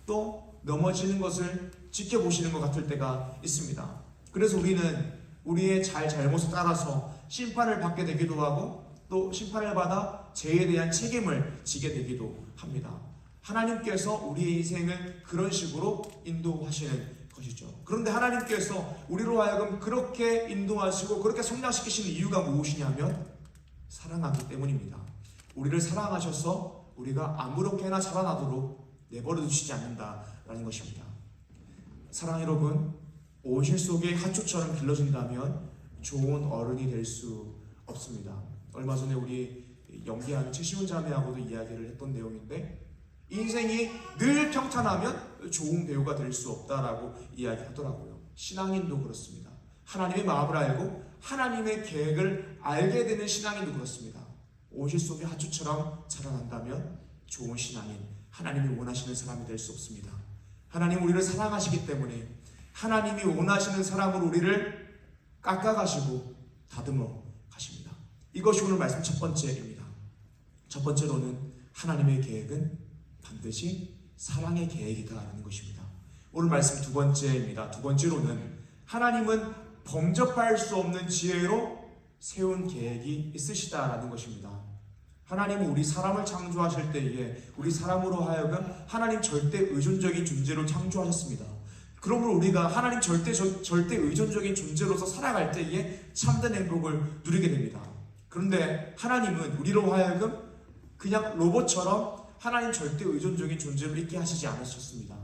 또 넘어지는 것을 지켜보시는 것 같을 때가 있습니다. 그래서 우리는 우리의 잘못에 따라서 심판을 받게 되기도 하고 또 심판을 받아 죄에 대한 책임을 지게 되기도 합니다. 하나님께서 우리의 인생을 그런 식으로 인도하시는 것이죠. 그런데 하나님께서 우리로 하여금 그렇게 인도하시고 그렇게 성장시키시는 이유가 무엇이냐면 사랑하기 때문입니다. 우리를 사랑하셔서 우리가 아무렇게나 자라나도록 내버려 두시지 않는다라는 것입니다. 사랑 여러분, 온실 속에 하초처럼 길러진다면 좋은 어른이 될 수 없습니다. 얼마 전에 우리 연기하는 최시훈 자매하고도 이야기를 했던 내용인데 인생이 늘 평탄하면 좋은 배우가 될 수 없다라고 이야기하더라고요. 신앙인도 그렇습니다. 하나님의 마음을 알고 하나님의 계획을 알게 되는 신앙인도 그렇습니다. 온실 속의 하초처럼 자라난다면 좋은 신앙인, 하나님이 원하시는 사람이 될 수 없습니다. 하나님 우리를 사랑하시기 때문에 하나님이 원하시는 사람으로 우리를 깎아가시고 다듬어 가십니다. 이것이 오늘 말씀 첫 번째입니다. 첫 번째로는 하나님의 계획은 반드시 사랑의 계획이다라는 것입니다. 오늘 말씀 두 번째입니다. 두 번째로는 하나님은 범접할 수 없는 지혜로 세운 계획이 있으시다라는 것입니다. 하나님은 우리 사람을 창조하실 때에 우리 사람으로 하여금 하나님 절대 의존적인 존재로 창조하셨습니다. 그러므로 우리가 하나님 절대 의존적인 존재로서 살아갈 때에 참된 행복을 누리게 됩니다. 그런데 하나님은 우리로 하여금 그냥 로봇처럼 하나님 절대 의존적인 존재로 있게 하시지 않으셨습니다.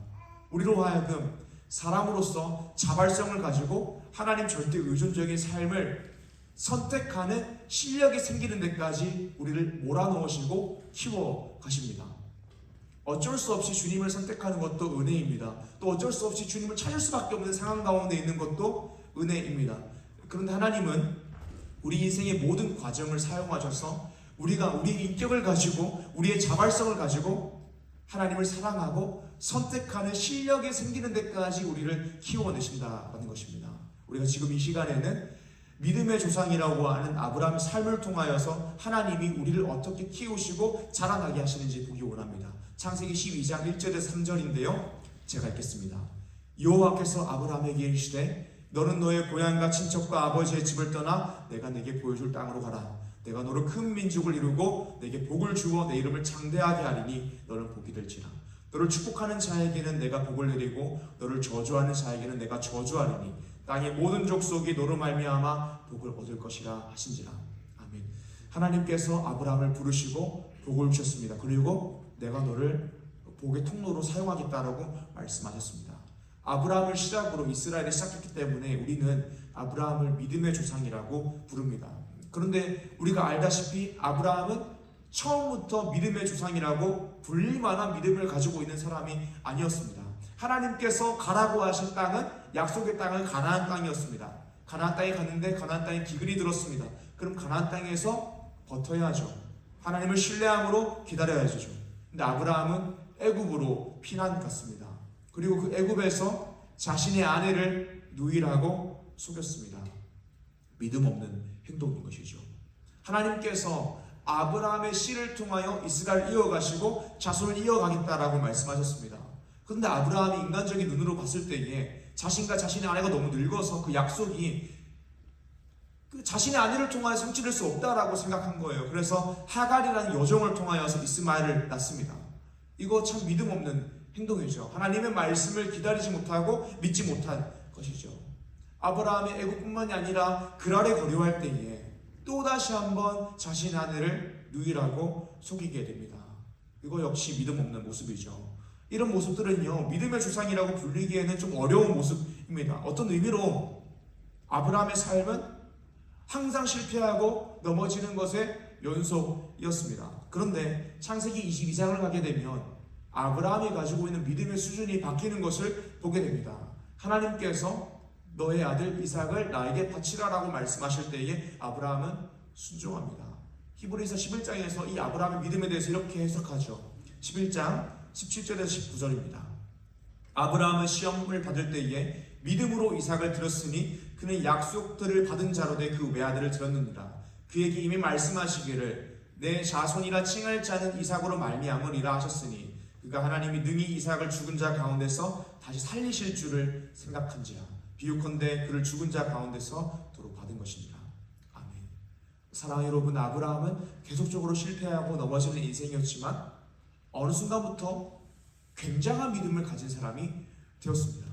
우리로 하여금 사람으로서 자발성을 가지고 하나님 절대 의존적인 삶을 선택하는 실력이 생기는 데까지 우리를 몰아넣으시고 키워 가십니다. 어쩔 수 없이 주님을 선택하는 것도 은혜입니다. 또 어쩔 수 없이 주님을 찾을 수밖에 없는 상황 가운데 있는 것도 은혜입니다. 그런데 하나님은 우리 인생의 모든 과정을 사용하셔서 우리가 우리의 인격을 가지고 우리의 자발성을 가지고 하나님을 사랑하고 선택하는 실력이 생기는 데까지 우리를 키워내신다는 것입니다. 우리가 지금 이 시간에는 믿음의 조상이라고 하는 아브라함의 삶을 통하여서 하나님이 우리를 어떻게 키우시고 자라나게 하시는지 보기 원합니다. 창세기 12장 1절에서 3절인데요. 제가 읽겠습니다. 여호와께서 아브라함에게 이르시되 너는 너의 고향과 친척과 아버지의 집을 떠나 내가 네게 보여줄 땅으로 가라. 내가 너를 큰 민족을 이루고 내게 복을 주어 내 이름을 장대하게 하리니 너는 복이 될지라. 너를 축복하는 자에게는 내가 복을 내리고 너를 저주하는 자에게는 내가 저주하리니 땅의 모든 족속이 너로 말미암아 복을 얻을 것이라 하신지라. 아멘. 하나님께서 아브라함을 부르시고 복을 주셨습니다. 그리고 내가 너를 복의 통로로 사용하겠다라고 말씀하셨습니다. 아브라함을 시작으로 이스라엘이 시작했기 때문에 우리는 아브라함을 믿음의 조상이라고 부릅니다. 그런데 우리가 알다시피 아브라함은 처음부터 믿음의 조상이라고 불릴 만한 믿음을 가지고 있는 사람이 아니었습니다. 하나님께서 가라고 하신 땅은, 약속의 땅은 가나안 땅이었습니다. 가나안 땅에 갔는데 가나안 땅에 기근이 들었습니다. 그럼 가나안 땅에서 버텨야죠. 하나님을 신뢰함으로 기다려야죠. 근데 아브라함은 애굽으로 피난 갔습니다. 그리고 그 애굽에서 자신의 아내를 누이라고 속였습니다. 믿음 없는 행동인 것이죠. 하나님께서 아브라함의 씨를 통하여 이스라엘을 이어가시고 자손을 이어가겠다라고 말씀하셨습니다. 그런데 아브라함이 인간적인 눈으로 봤을 때에 자신과 자신의 아내가 너무 늙어서 그 약속이 자신의 아내를 통하여 성취될 수 없다라고 생각한 거예요. 그래서 하갈이라는 여종을 통하여서 이스마엘을 낳습니다. 이거 참 믿음 없는 행동이죠. 하나님의 말씀을 기다리지 못하고 믿지 못한 것이죠. 아브라함의 애굽뿐만이 아니라 그랄에 거류할 때에 또다시 한번 자신의 아내를 누이라고 속이게 됩니다. 이거 역시 믿음 없는 모습이죠. 이런 모습들은요, 믿음의 조상이라고 불리기에는 좀 어려운 모습입니다. 어떤 의미로 아브라함의 삶은 항상 실패하고 넘어지는 것의 연속이었습니다. 그런데 창세기 22장을 가게 되면 아브라함이 가지고 있는 믿음의 수준이 바뀌는 것을 보게 됩니다. 하나님께서 너의 아들 이삭을 나에게 바치라라고 말씀하실 때에 아브라함은 순종합니다. 히브리서 11장에서 이 아브라함의 믿음에 대해서 이렇게 해석하죠. 11장 17절에서 19절입니다. 아브라함은 시험을 받을 때에 믿음으로 이삭을 들었으니 그는 약속들을 받은 자로 돼 그 외아들을 들었느니라. 그에게 이미 말씀하시기를 내 자손이라 칭할 자는 이삭으로 말미암으리라 하셨으니 그가 하나님이 능히 이삭을 죽은 자 가운데서 다시 살리실 줄을 생각한지라. 비유컨대 그를 죽은 자 가운데서 도로 받은 것이니라. 아멘. 사랑하는 여러분, 아브라함은 계속적으로 실패하고 넘어지는 인생이었지만 어느 순간부터 굉장한 믿음을 가진 사람이 되었습니다.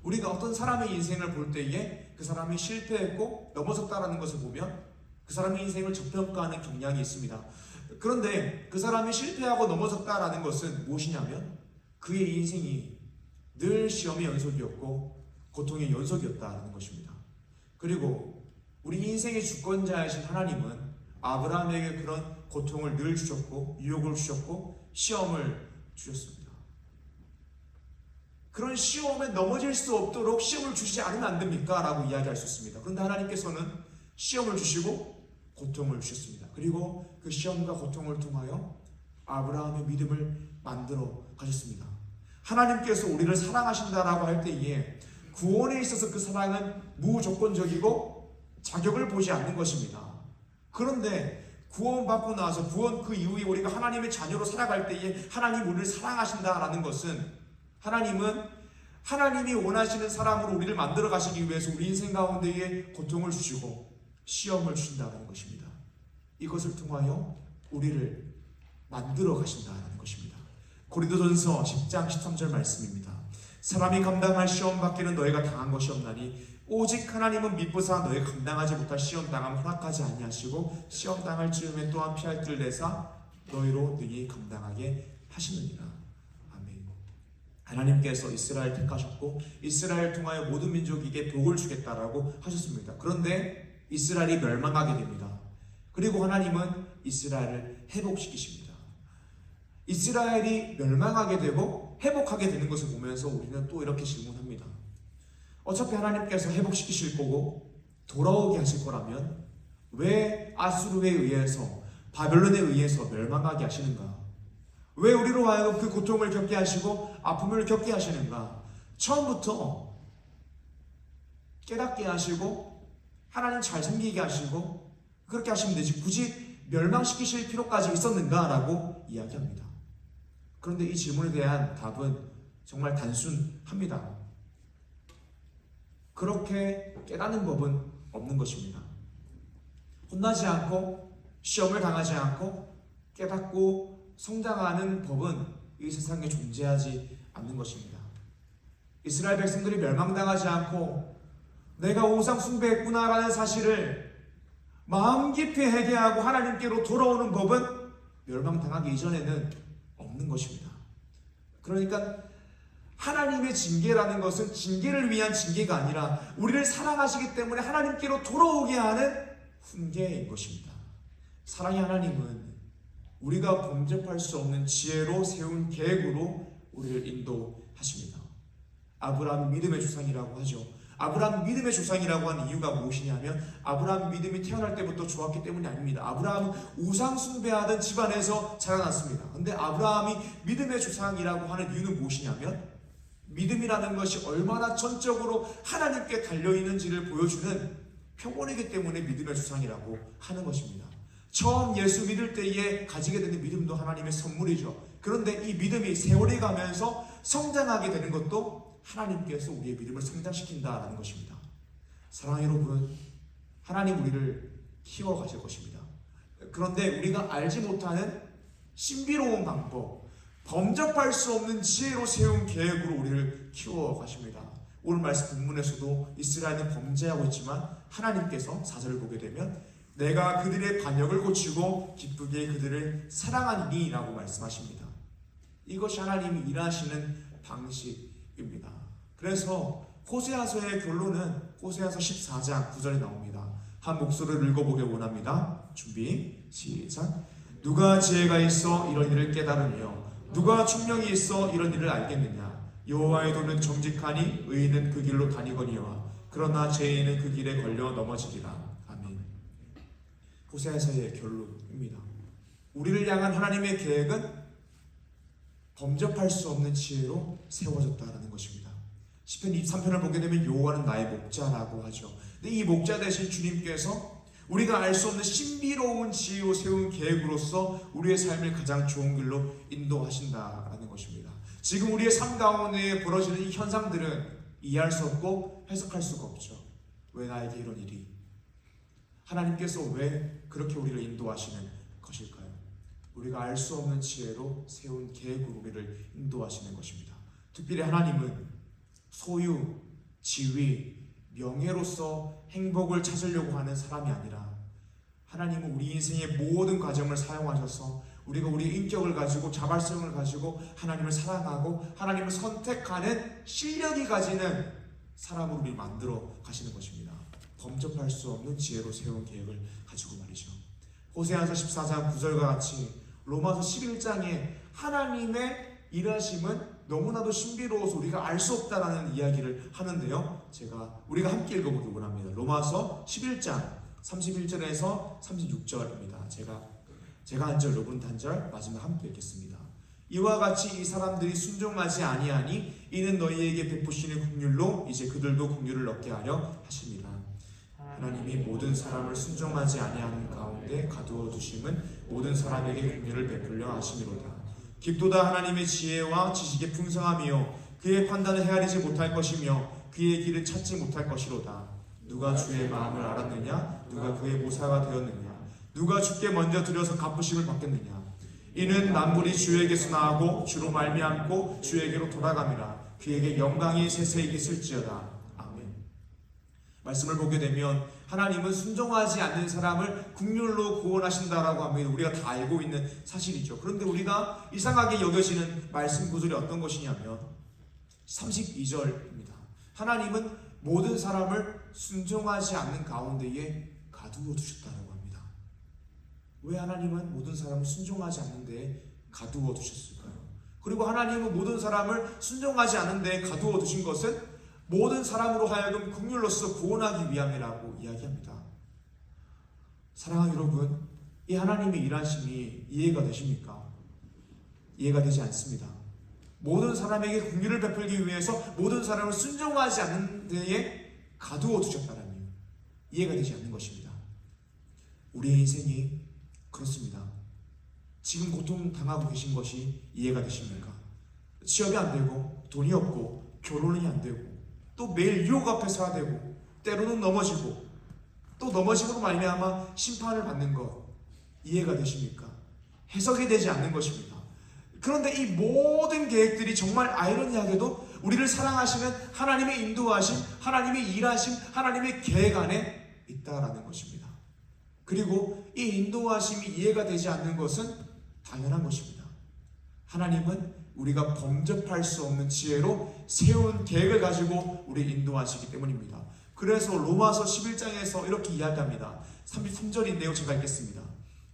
우리가 어떤 사람의 인생을 볼 때에 그 사람이 실패했고 넘어졌다라는 것을 보면 그 사람의 인생을 저평가하는 경향이 있습니다. 그런데 그 사람이 실패하고 넘어졌다라는 것은 무엇이냐면 그의 인생이 늘 시험의 연속이었고 고통의 연속이었다는 것입니다. 그리고 우리 인생의 주권자이신 하나님은 아브라함에게 그런 고통을 늘 주셨고 유혹을 주셨고 시험을 주셨습니다. 그런 시험에 넘어질 수 없도록 시험을 주시지 않으면 안 됩니까? 라고 이야기할 수 있습니다. 그런데 하나님께서는 시험을 주시고 고통을 주셨습니다. 그리고 그 시험과 고통을 통하여 아브라함의 믿음을 만들어 가셨습니다. 하나님께서 우리를 사랑하신다라고 할 때에 구원에 있어서 그 사랑은 무조건적이고 자격을 보지 않는 것입니다. 그런데 구원받고 나서 구원 그 이후에 우리가 하나님의 자녀로 살아갈 때에 하나님 우리를 사랑하신다라는 것은 하나님은 하나님이 원하시는 사람으로 우리를 만들어 가시기 위해서 우리 인생 가운데에 고통을 주시고 시험을 주신다는 것입니다. 이것을 통하여 우리를 만들어 가신다는 것입니다. 고린도전서 10장 13절 말씀입니다. 사람이 감당할 시험 받기는 너희가 당한 것이 없나니 오직 하나님은 미쁘사 너희가 감당하지 못할 시험 당함 허락하지 아니하시고 시험 당할 즈음에 또한 피할 뜰 내사 너희로 능히 감당하게 하시느니라. 아멘. 하나님께서 이스라엘 택하셨고 이스라엘 통하여 모든 민족에게 복을 주겠다라고 하셨습니다. 그런데 이스라엘이 멸망하게 됩니다. 그리고 하나님은 이스라엘을 회복시키십니다. 이스라엘이 멸망하게 되고 회복하게 되는 것을 보면서 우리는 또 이렇게 질문합니다. 어차피 하나님께서 회복시키실 거고 돌아오게 하실 거라면 왜 아수르에 의해서 바벨론에 의해서 멸망하게 하시는가? 왜 우리로 하여금 그 고통을 겪게 하시고 아픔을 겪게 하시는가? 처음부터 깨닫게 하시고 하나님 잘 섬기게 하시고 그렇게 하시면 되지 굳이 멸망시키실 필요까지 있었는가? 라고 이야기합니다. 그런데 이 질문에 대한 답은 정말 단순합니다. 그렇게 깨닫는 법은 없는 것입니다. 혼나지 않고 시험을 당하지 않고 깨닫고 성장하는 법은 이 세상에 존재하지 않는 것입니다. 이스라엘 백성들이 멸망당하지 않고 내가 우상 숭배했구나라는 사실을 마음 깊이 회개하고 하나님께로 돌아오는 법은 멸망당하기 이전에는 없는 것입니다. 그러니까 하나님의 징계라는 것은 징계를 위한 징계가 아니라 우리를 사랑하시기 때문에 하나님께로 돌아오게 하는 훈계인 것입니다. 사랑의 하나님은 우리가 범접할 수 없는 지혜로 세운 계획으로 우리를 인도하십니다. 아브라함 믿음의 조상이라고 하죠. 아브라함 믿음의 조상이라고 하는 이유가 무엇이냐면 아브라함 믿음이 태어날 때부터 좋았기 때문이 아닙니다. 아브라함은 우상 숭배하던 집안에서 자라났습니다. 근데 아브라함이 믿음의 조상이라고 하는 이유는 무엇이냐면 믿음이라는 것이 얼마나 전적으로 하나님께 달려있는지를 보여주는 표본이기 때문에 믿음의 조상이라고 하는 것입니다. 처음 예수 믿을 때에 가지게 되는 믿음도 하나님의 선물이죠. 그런데 이 믿음이 세월이 가면서 성장하게 되는 것도 하나님께서 우리의 믿음을 성장시킨다라는 것입니다. 사랑하는 여러분, 하나님 우리를 키워가실 것입니다. 그런데 우리가 알지 못하는 신비로운 방법, 범접할 수 없는 지혜로 세운 계획으로 우리를 키워가십니다. 오늘 말씀 본문에서도 이스라엘은 범죄하고 있지만 하나님께서 4절을 보게 되면 내가 그들의 반역을 고치고 기쁘게 그들을 사랑하니니 라고 말씀하십니다. 이것이 하나님이 일하시는 방식입니다. 그래서 호세아서의 결론은 호세아서 14장 9절에 나옵니다. 한 목소리를 읽어보길 원합니다. 준비 시작. 누가 지혜가 있어 이런 일을 깨달으며 누가 총명이 있어 이런 일을 알겠느냐. 여호와의 도는 정직하니 의인은 그 길로 다니거니와 그러나 죄인은 그 길에 걸려 넘어지리라. 아멘. 호세아서의 결론입니다. 우리를 향한 하나님의 계획은 범접할 수 없는 지혜로 세워졌다는 것입니다. 시편 23편을 보게 되면 여호와는 나의 목자라고 하죠. 근데 이 목자 대신 주님께서 우리가 알 수 없는 신비로운 지혜로 세운 계획으로서 우리의 삶을 가장 좋은 길로 인도하신다라는 것입니다. 지금 우리의 삶 가운데 벌어지는 이 현상들은 이해할 수 없고 해석할 수가 없죠. 왜 나에게 이런 일이? 하나님께서 왜 그렇게 우리를 인도하시는 것일까요? 우리가 알 수 없는 지혜로 세운 계획으로 우리를 인도하시는 것입니다. 특별히 하나님은 소유, 지위, 명예로서 행복을 찾으려고 하는 사람이 아니라 하나님은 우리 인생의 모든 과정을 사용하셔서 우리가 우리의 인격을 가지고 자발성을 가지고 하나님을 사랑하고 하나님을 선택하는 실력이 가지는 사람으로 우리 만들어 가시는 것입니다. 범접할 수 없는 지혜로 세운 계획을 가지고 말이죠. 호세아서 14장 9절과 같이 로마서 11장에 하나님의 일하심은 너무나도 신비로워서 우리가 알 수 없다라는 이야기를 하는데요. 우리가 함께 읽어보길 원합니다. 로마서 11장 31절에서 36절입니다. 제가 한 절, 여러분 한 절, 마지막 함께 읽겠습니다. 이와 같이 이 사람들이 순종하지 아니하니 이는 너희에게 베푸시는 긍휼로 이제 그들도 긍휼을 얻게 하려 하심이라. 하나님이 모든 사람을 순종하지 아니하는 가운데 가두어 두심은 모든 사람에게 긍휼을 베풀려 하심이로다. 깊도다 하나님의 지혜와 지식의 풍성함이요 그의 판단을 헤아리지 못할 것이며 그의 길을 찾지 못할 것이로다. 누가 주의 마음을 알았느냐? 누가 그의 모사가 되었느냐? 누가 주께 먼저 드려서 갚으심을 받겠느냐? 이는 만물이 주에게서 나하고 주로 말미암고 주에게로 돌아감이라. 그에게 영광이 세세히 있을지어다. 아멘. 말씀을 보게 되면 하나님은 순종하지 않는 사람을 긍휼로 구원하신다라고 합니다. 우리가 다 알고 있는 사실이죠. 그런데 우리가 이상하게 여겨지는 말씀 구절이 어떤 것이냐면 32절입니다. 하나님은 모든 사람을 순종하지 않는 가운데에 가두어 두셨다고 합니다. 왜 하나님은 모든 사람을 순종하지 않는 데에 가두어 두셨을까요? 그리고 하나님은 모든 사람을 순종하지 않는 데에 가두어 두신 것은 모든 사람으로 하여금 긍휼로서 구원하기 위함이라고 이야기합니다. 사랑하는 여러분, 이 하나님의 일하심이 이해가 되십니까? 이해가 되지 않습니다. 모든 사람에게 긍휼을 베풀기 위해서 모든 사람을 순종하지 않는 데에 가두어 두셨다는 이해가 되지 않는 것입니다. 우리의 인생이 그렇습니다. 지금 고통당하고 계신 것이 이해가 되십니까? 취업이 안 되고 돈이 없고 결혼이 안 되고 또 매일 유혹 앞에 서야 되고 때로는 넘어지고 또 넘어짐으로 말미암아 심판을 받는 것 이해가 되십니까? 해석이 되지 않는 것입니다. 그런데 이 모든 계획들이 정말 아이러니하게도 우리를 사랑하시는 하나님의 인도하심, 하나님의 일하심, 하나님의 계획 안에 있다라는 것입니다. 그리고 이 인도하심이 이해가 되지 않는 것은 당연한 것입니다. 하나님은 우리가 범접할 수 없는 지혜로 세운 계획을 가지고 우리 인도하시기 때문입니다. 그래서 로마서 11장에서 이렇게 이야기합니다. 33절인데요. 제가 읽겠습니다.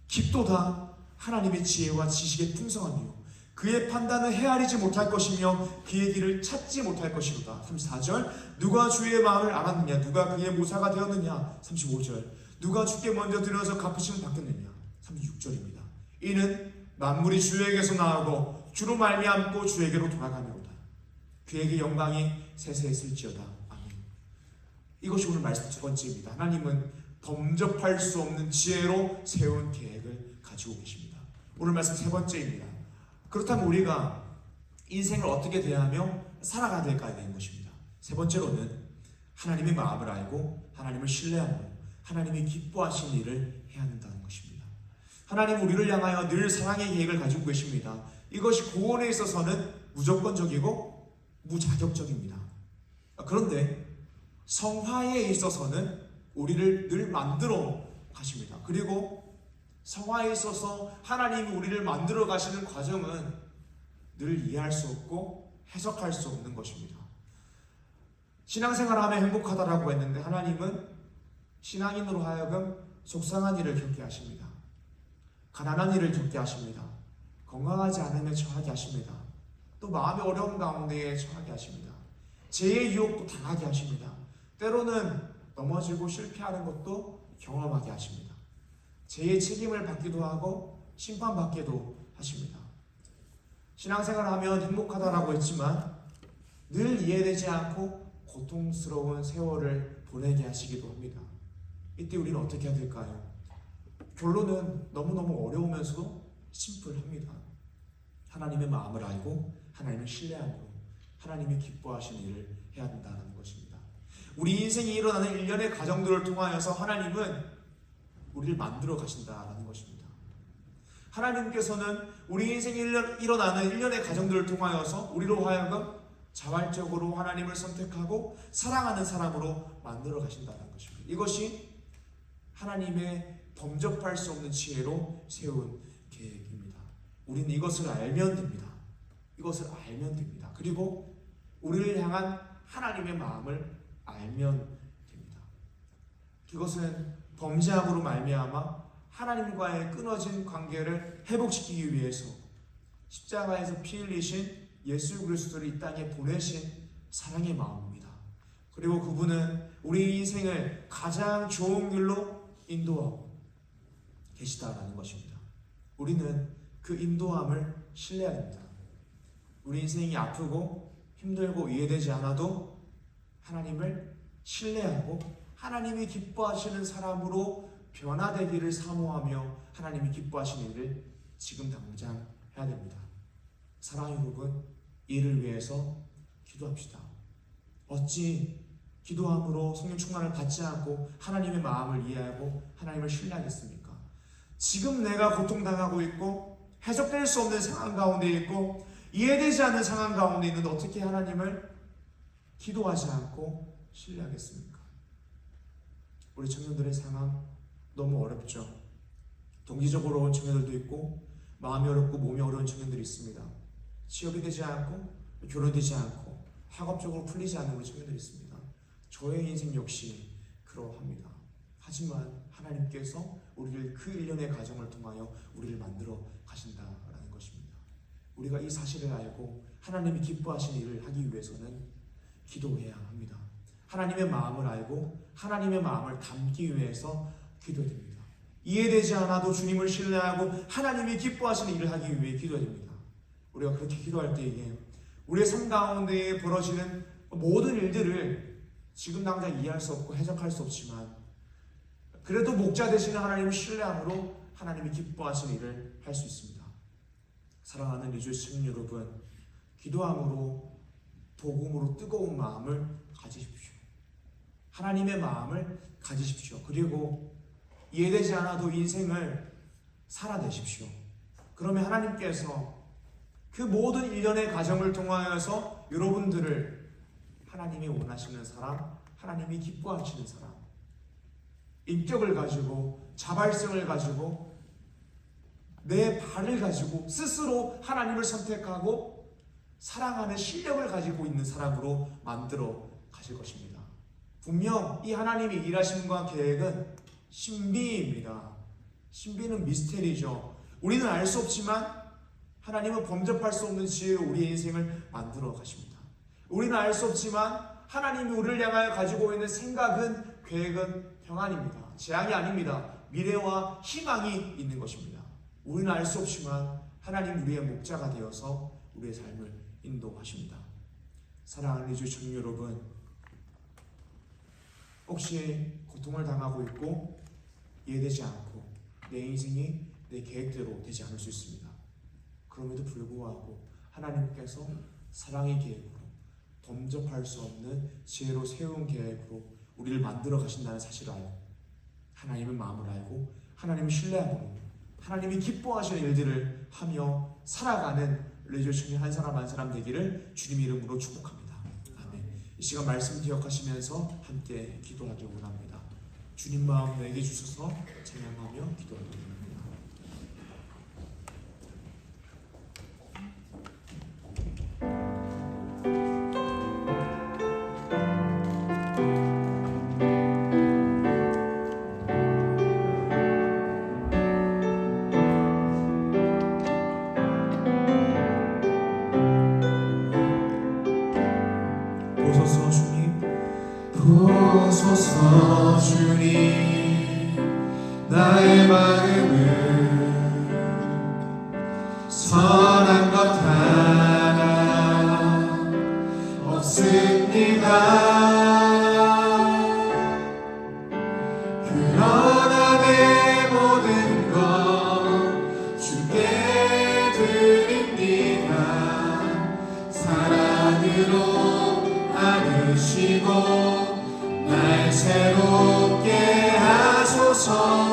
깊도다 하나님의 지혜와 지식의 풍성함이요 그의 판단은 헤아리지 못할 것이며 그의 길을 찾지 못할 것이로다. 34절 누가 주의 마음을 알았느냐 누가 그의 모사가 되었느냐. 35절 누가 주께 먼저 들어서 갚으심을 받겠느냐. 36절입니다. 이는 만물이 주에게서 나오고 주로 말미암고 주에게로 돌아가미로다. 그에게 영광이 세세했을지어다. 아멘. 이것이 오늘 말씀 첫 번째입니다. 하나님은 범접할 수 없는 지혜로 세운 계획을 가지고 계십니다. 오늘 말씀 세 번째입니다. 그렇다면 우리가 인생을 어떻게 대하며 살아가야 될까에 대한 것입니다. 세 번째로는 하나님의 마음을 알고 하나님을 신뢰하며 하나님이 기뻐하시는 일을 해야 한다는 것입니다. 하나님은 우리를 향하여 늘 사랑의 계획을 가지고 계십니다. 이것이 구원에 있어서는 무조건적이고 무자격적입니다. 그런데 성화에 있어서는 우리를 늘 만들어 가십니다. 그리고 성화에 있어서 하나님이 우리를 만들어 가시는 과정은 늘 이해할 수 없고 해석할 수 없는 것입니다. 신앙생활하면 행복하다라고 했는데 하나님은 신앙인으로 하여금 속상한 일을 겪게 하십니다. 가난한 일을 겪게 하십니다. 건강하지 않으며 처하게 하십니다. 또 마음의 어려움 가운데에 처하게 하십니다. 죄의 유혹도 당하게 하십니다. 때로는 넘어지고 실패하는 것도 경험하게 하십니다. 죄의 책임을 받기도 하고 심판받기도 하십니다. 신앙생활하면 행복하다라고 했지만 늘 이해되지 않고 고통스러운 세월을 보내게 하시기도 합니다. 이때 우리는 어떻게 해야 될까요? 결론은 너무너무 어려우면서도 심플합니다. 하나님의 마음을 알고 하나님을 신뢰함으로 하나님이 기뻐하시는 일을 해야 된다는 것입니다. 우리 인생이 일어나는 일련의 과정들을 통하여서 하나님은 우리를 만들어 가신다는 것입니다. 하나님께서는 우리 인생이 일어나는 일련의 과정들을 통하여서 우리로 하여금 자발적으로 하나님을 선택하고 사랑하는 사람으로 만들어 가신다는 것입니다. 이것이 하나님의 범접할 수 없는 지혜로 세운 계획입니다. 우리는 이것을 알면 됩니다. 이것을 알면 됩니다. 그리고 우리를 향한 하나님의 마음을 알면 됩니다. 그것은 범죄함으로 말미암아 하나님과의 끊어진 관계를 회복시키기 위해서 십자가에서 피 흘리신 예수 그리스도를 이 땅에 보내신 사랑의 마음입니다. 그리고 그분은 우리 인생을 가장 좋은 길로 인도하고 계시다라는 것입니다. 우리는 그 인도함을 신뢰해야 됩니다. 우리 인생이 아프고 힘들고 이해되지 않아도 하나님을 신뢰하고 하나님이 기뻐하시는 사람으로 변화되기를 사모하며 하나님이 기뻐하시는 일을 지금 당장 해야 됩니다. 사랑의 여러분, 이를 위해서 기도합시다. 어찌 기도함으로 성령 충만을 받지 않고 하나님의 마음을 이해하고 하나님을 신뢰하겠습니까? 지금 내가 고통당하고 있고 해석될 수 없는 상황 가운데 있고 이해되지 않는 상황 가운데 있는데 어떻게 하나님을 기도하지 않고 신뢰하겠습니까? 우리 청년들의 상황 너무 어렵죠. 동기적으로 어려운 청년들도 있고 마음이 어렵고 몸이 어려운 청년들이 있습니다. 취업이 되지 않고 결혼되지 않고 학업적으로 풀리지 않는 우리 청년들이 있습니다. 저의 인생 역시 그러합니다. 하지만 하나님께서 우리를 그 일련의 과정을 통하여 우리를 만들어 가신다라는 것입니다. 우리가 이 사실을 알고 하나님이 기뻐하시는 일을 하기 위해서는 기도해야 합니다. 하나님의 마음을 알고 하나님의 마음을 담기 위해서 기도해야 됩니다. 이해되지 않아도 주님을 신뢰하고 하나님이 기뻐하시는 일을 하기 위해 기도해야 됩니다. 우리가 그렇게 기도할 때에 우리의 삶 가운데에 벌어지는 모든 일들을 지금 당장 이해할 수 없고 해석할 수 없지만 그래도 목자 되시는 하나님을 신뢰함으로 하나님이 기뻐하시는 일을 할 수 있습니다. 사랑하는 리조이스 청년 여러분, 기도함으로 복음으로 뜨거운 마음을 가지십시오. 하나님의 마음을 가지십시오. 그리고 이해되지 않아도 인생을 살아내십시오. 그러면 하나님께서 그 모든 일련의 과정을 통하여서 여러분들을 하나님이 원하시는 사람, 하나님이 기뻐하시는 사람, 인격을 가지고 자발성을 가지고 내 발을 가지고 스스로 하나님을 선택하고 사랑하는 실력을 가지고 있는 사람으로 만들어 가실 것입니다. 분명 이 하나님이 일하심과 계획은 신비입니다. 신비는 미스테리죠. 우리는 알 수 없지만 하나님은 범접할 수 없는 지혜로 우리의 인생을 만들어 가십니다. 우리는 알 수 없지만 하나님이 우리를 향하여 가지고 있는 생각은, 계획은 평안입니다. 재앙이 아닙니다. 미래와 희망이 있는 것입니다. 우리는 알 수 없지만 하나님 우리의 목자가 되어서 우리의 삶을 인도하십니다. 사랑하는 이주 청년 여러분, 혹시 고통을 당하고 있고 이해되지 않고 내 인생이 내 계획대로 되지 않을 수 있습니다. 그럼에도 불구하고 하나님께서 사랑의 계획으로, 범접할 수 없는 지혜로 세운 계획으로 우리를 만들어 가신다는 사실을 알고, 하나님의 마음을 알고 하나님을 신뢰하고 하나님이 기뻐하시는 일들을 하며 살아가는 레지오 청년 한 사람 한 사람 되기를 주님 이름으로 축복합니다. 아멘. 이 시간 말씀 기억하시면서 함께 기도하길 원합니다. 주님 마음 내게 주셔서 찬양하며 기도하길 원합니다. 보소서 주님, 보소서 주님, 나의 마음은 선한 것 하나 없습니다. 그러나 내 모든 것 주께 드립니다. 사랑으로 안으시고 날 새롭게 하소서.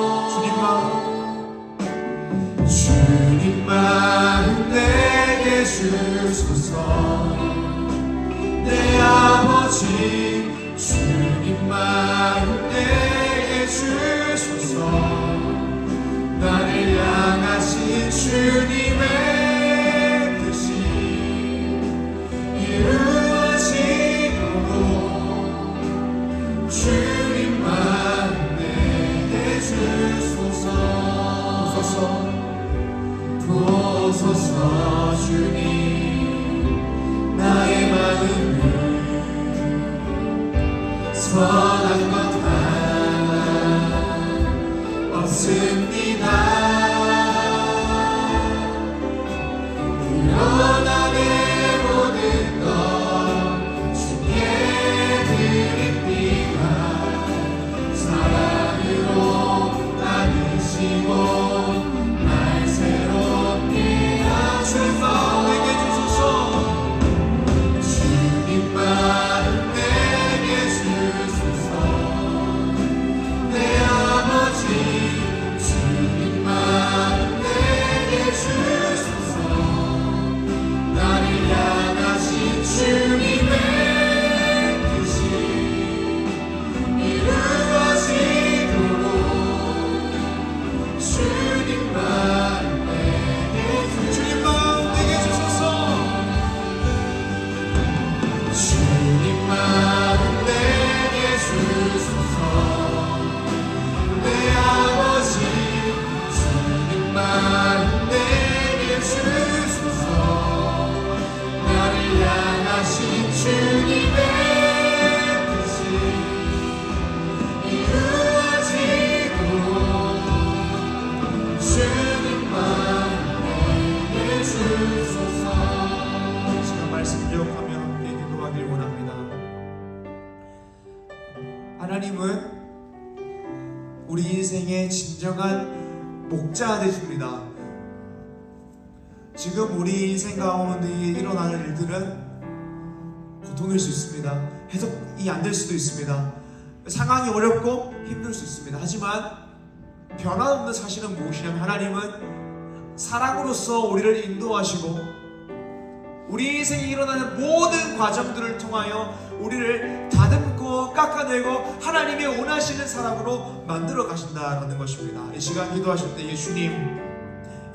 주님 마음 내게 주소서. 내 아버지 주님 마음 내게 주소서. 나를 향하신 주님의 뜻이 이루어지도록 주님 마음 내게 주소서. 보소서 주님, 나의 마음을 선한 것 하나 없습니다. 그러나 내 모든 것 주께 드립니다. 사랑으로 나누시고 날 새롭게 하소서. 내게 주소서. 주님 마음 내게 주소서. 내 아버지 주님 마음 내게 주소서. 나를 향하신 주님의 뜻이 이루어지도록 주님 마음 내게 주소서. 주님 마음 내게 주소서. 내 아버지 주님 마음 내게 주소서. 나를 향하신 주님의 뜻이 이루어지도록 주님 마음 내게 주소서. 제가 말씀 기억하며 함께 기도하길 원합니다. 하나님은 우리 인생의 진정한 목자 되십니다. 지금 우리 인생 가운데 일어나는 일들은 고통일 수 있습니다. 해석이 안 될 수도 있습니다. 상황이 어렵고 힘들 수 있습니다. 하지만 변화없는 사실은 무엇이냐면 하나님은 사랑으로서 우리를 인도하시고 우리 인생에 일어나는 모든 과정들을 통하여 우리를 다듬고 깎아내고 하나님의 원하시는 사람으로 만들어 가신다라는 것입니다. 이 시간 기도하실 때 예수님,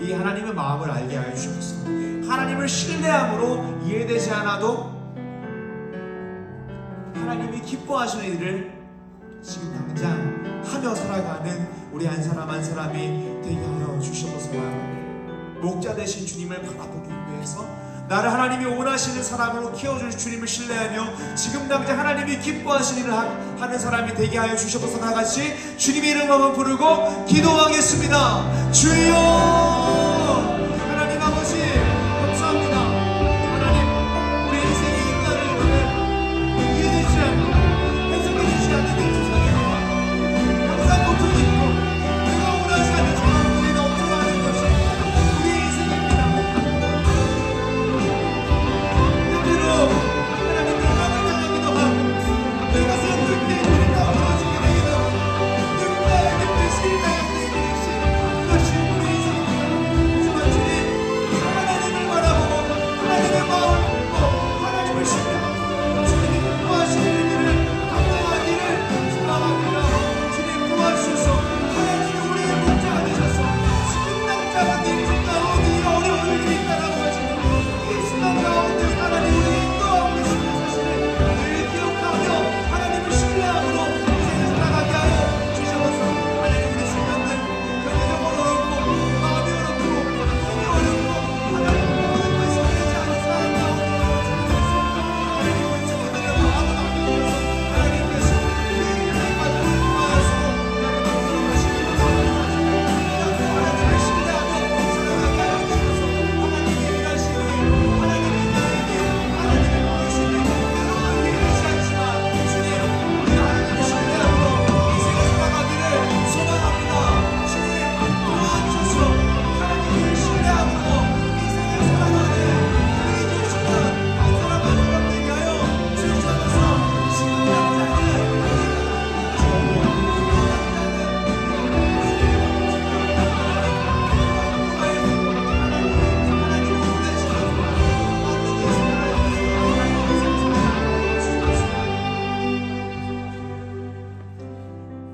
이 하나님의 마음을 알게 하여 주셔서 하나님을 신뢰함으로 이해되지 않아도 하나님이 기뻐하시는 일을 지금 당장 하며 살아가는 우리 한 사람 한 사람이 되게 하여 주셔서요. 목자 되신 주님을 바라보기 위해서 나를 하나님이 원하시는 사람으로 키워줄 주님을 신뢰하며 지금 당장 하나님이 기뻐하시는 일을 하는 사람이 되게 하여 주셔서 다같이 주님의 이름 한번 부르고 기도하겠습니다. 주여 하나님 아버지 감사합니다. 하나님 우리 인생의 일어나는 일들을 이해되지 않고 해석되지 않는 일 세상에 항상 고통이 있고 내가 원하지 않는 상황들이 넘쳐나는 것이 우리 인생입니다. 때때로 하나님의 마음을 향하기도 하고 내가 생각할 때 일이가 무너지게 되기도 하고 누군가에게 배신당한 일이시 그것이 우리 인생입니다. 하지만 주님 하나님을 바라보고 하나님의 마음을 묻고 하나님을 신뢰하고 주님이 기뻐하시는 일들을 감당하기를 소망합니다. 주님 도와주셔서 하나님이 우리의 목자가 되셔서 지금 당장은 인생 가운데 이 어려운 일이 있다라고 하시는 이 순간 가운데 하나님 우리의 인도하고 계시는 사실을 늘 기억하며 하나님을 신뢰함으로 인생을 살아가게 하여 주셔서 하나님 우리 순간들 경제적으로 어렵고 마음이 어렵고 몸이 어렵고 하나님 모든 것이 되지 않은 사람 가운데 하나님 우리 친구들의 마음을 아껴주셔서 하나님께서 그 인생 가정을 통하여서 하나님을 하나님을 신뢰하며 살아가게 하여 주셔서 하나님이 일하시니 하나님이 나에게 하나님의 보이시니 때로는 이해되지 않지만 주님 우리 하나님을 신뢰함으로 인생을 살아가기를 소망합니다. 주님 도와주셔서 하나님을 신뢰함으로 인생을 살아가는 우리 되시는 한 사람 한 사람 되게 하여 주셔서 지금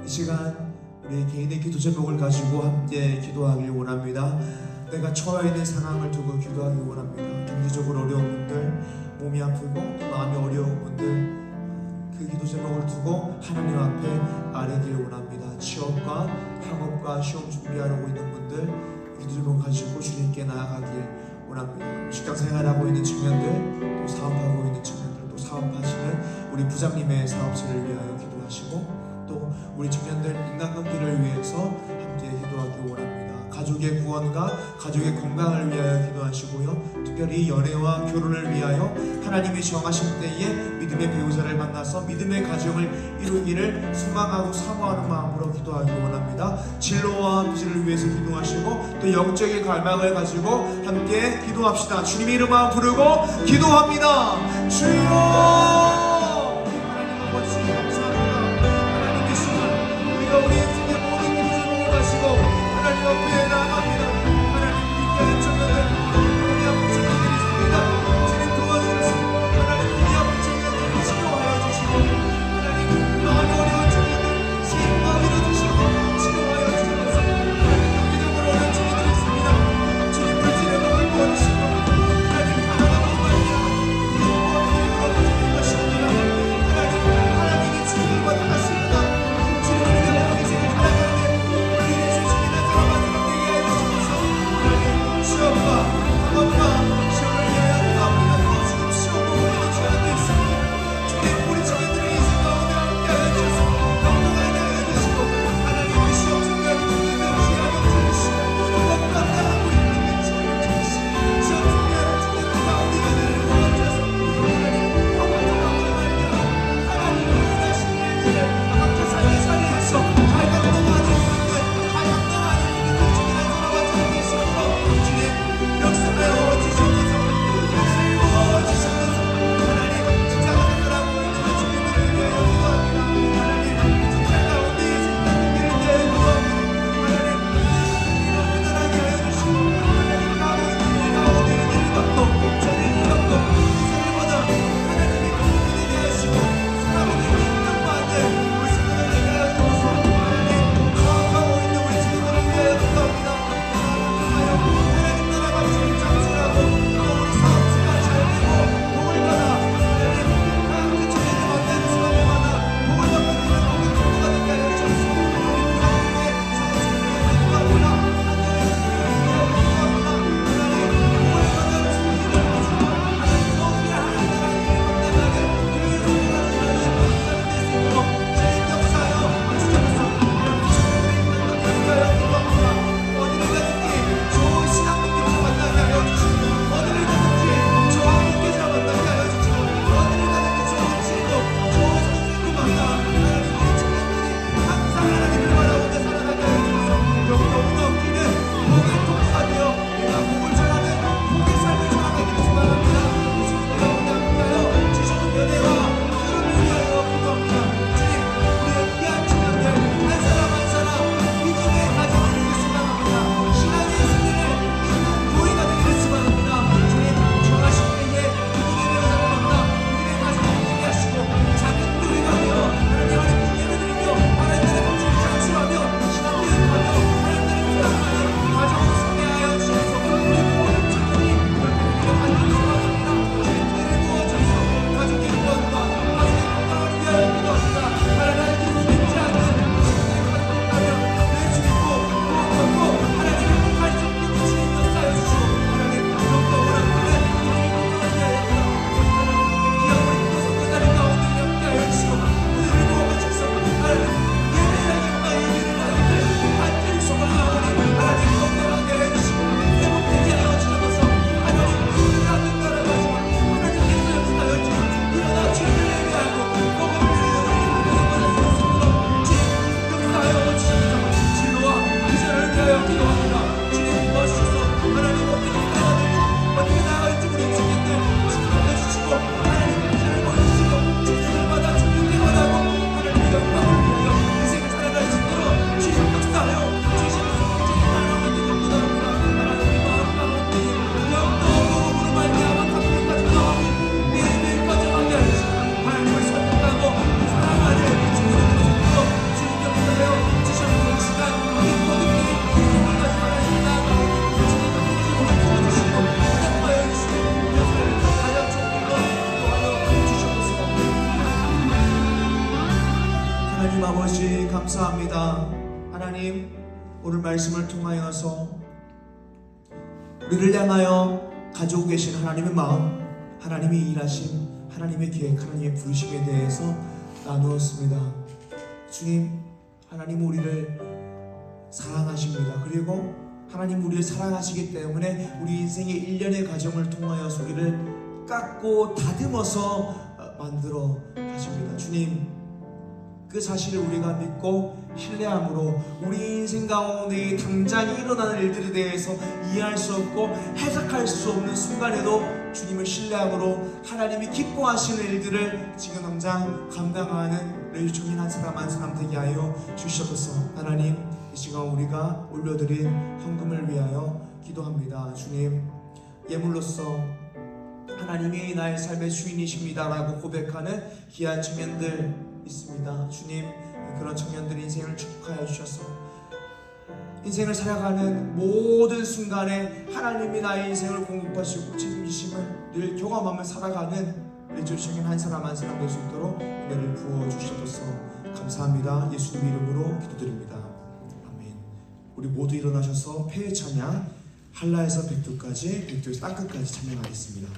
이 시간 우리 개인의 기도 제목을 가지고 함께 기도하길 원합니다. 내가 처해 있는 상황을 두고 기도하길 원합니다. 경제적으로 어려운 분들, 몸이 아프고 또 마음이 어려운 분들 그 기도 제목을 두고 하나님 앞에 아뢰길 원합니다. 취업과 학업과 시험 준비하려고 있는 분들 기도 제목 가지고 주님께 나아가길 원합니다. 직장 생활하고 있는 청년들 또 사업하고 있는 청년들 또 사업하시는 우리 부장님의 사업체를 위하여 기도하시고 또 우리 청년들 인간관계를 위해서 함께 기도하기 원합니다. 가족의 구원과 가족의 건강을 위하여 기도하시고요. 특별히 연애와 결혼을 위하여 하나님이 정하실 때에 믿음의 배우자를 만나서 믿음의 가정을 이루기를 소망하고 사모하는 마음으로 기도하기 원합니다. 진로와 비전을 위해서 기도하시고 또 영적인 갈망을 가지고 함께 기도합시다. 주님의 이름 한번 부르고 기도합니다. 주여 하나님 아버지 감사합니다. 하나님 이 시간 우리가 우리 인생의 모든 기도를 가지고 하나님 앞에 나아갑니다. 하나님 위대한 청년들 우리 아픈 청년들이 있습니다. 주님 도와주셔서 하나님 우리 아픈 청년들을 치료하여 주시고 하나님 마음이 어려운 청년들 시행과 밀어주시고 치료하여 주셔서 하나님 경제적으로 어려운 청년들이 있습니다. 주님 물질의 복을 부어주시고 하나님 하나가 너무 많이 하나님 물어보시는 것입니다. 하나님 아버지 감사합니다. 하나님 오늘 말씀을 통하여서 우리를 향하여 가지고 계신 하나님의 마음, 하나님의 일하심, 하나님의 계획, 하나님의 부르심에 대해서 나누었습니다. 주님, 하나님 우리를 사랑하십니다. 그리고 하나님 우리를 사랑하시기 때문에 우리 인생의 일련의 과정을 통하여서 우리를 깎고 다듬어서 만들어 가십니다. 주님, 그 사실을 우리가 믿고 신뢰함으로 우리 인생 가운데 당장 일어나는 일들에 대해서 이해할 수 없고 해석할 수 없는 순간에도 주님을 신뢰함으로 하나님이 기뻐하시는 일들을 지금 당장 감당하는 우리 주민 한 사람 한 사람 되게 하여 주시옵소서. 하나님, 이 시간 우리가 올려드린 헌금을 위하여 기도합니다. 주님, 예물로서 하나님이 나의 삶의 주인이십니다라고 고백하는 귀한 청년들 있습니다. 주님, 그런 청년들 인생을 축복하여 주셔서 인생을 살아가는 모든 순간에 하나님이 나의 인생을 공급하시고 책임지심을 늘 교감하며 살아가는 우리 주 청년 한 사람 한 사람 될 수 있도록 은혜를 부어 주셔서 감사합니다. 예수님 이름으로 기도드립니다. 아멘. 우리 모두 일어나셔서 폐회 찬양 한라에서 백두까지, 백두에서 땅끝까지 찬양하겠습니다.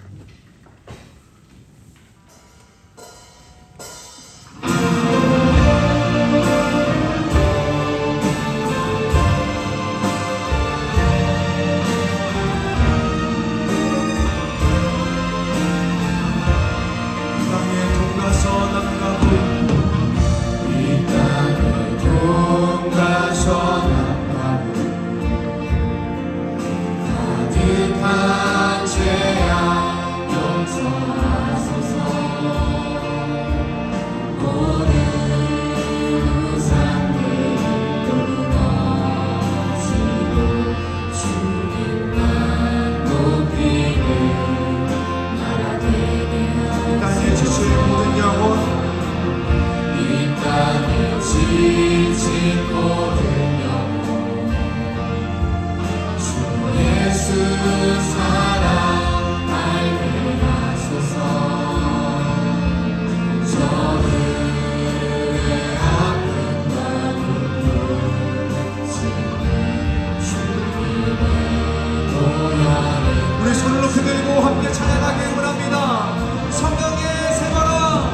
우리 손을 높이 들고 함께 찬양하기 원합니다. 성령의 세바라,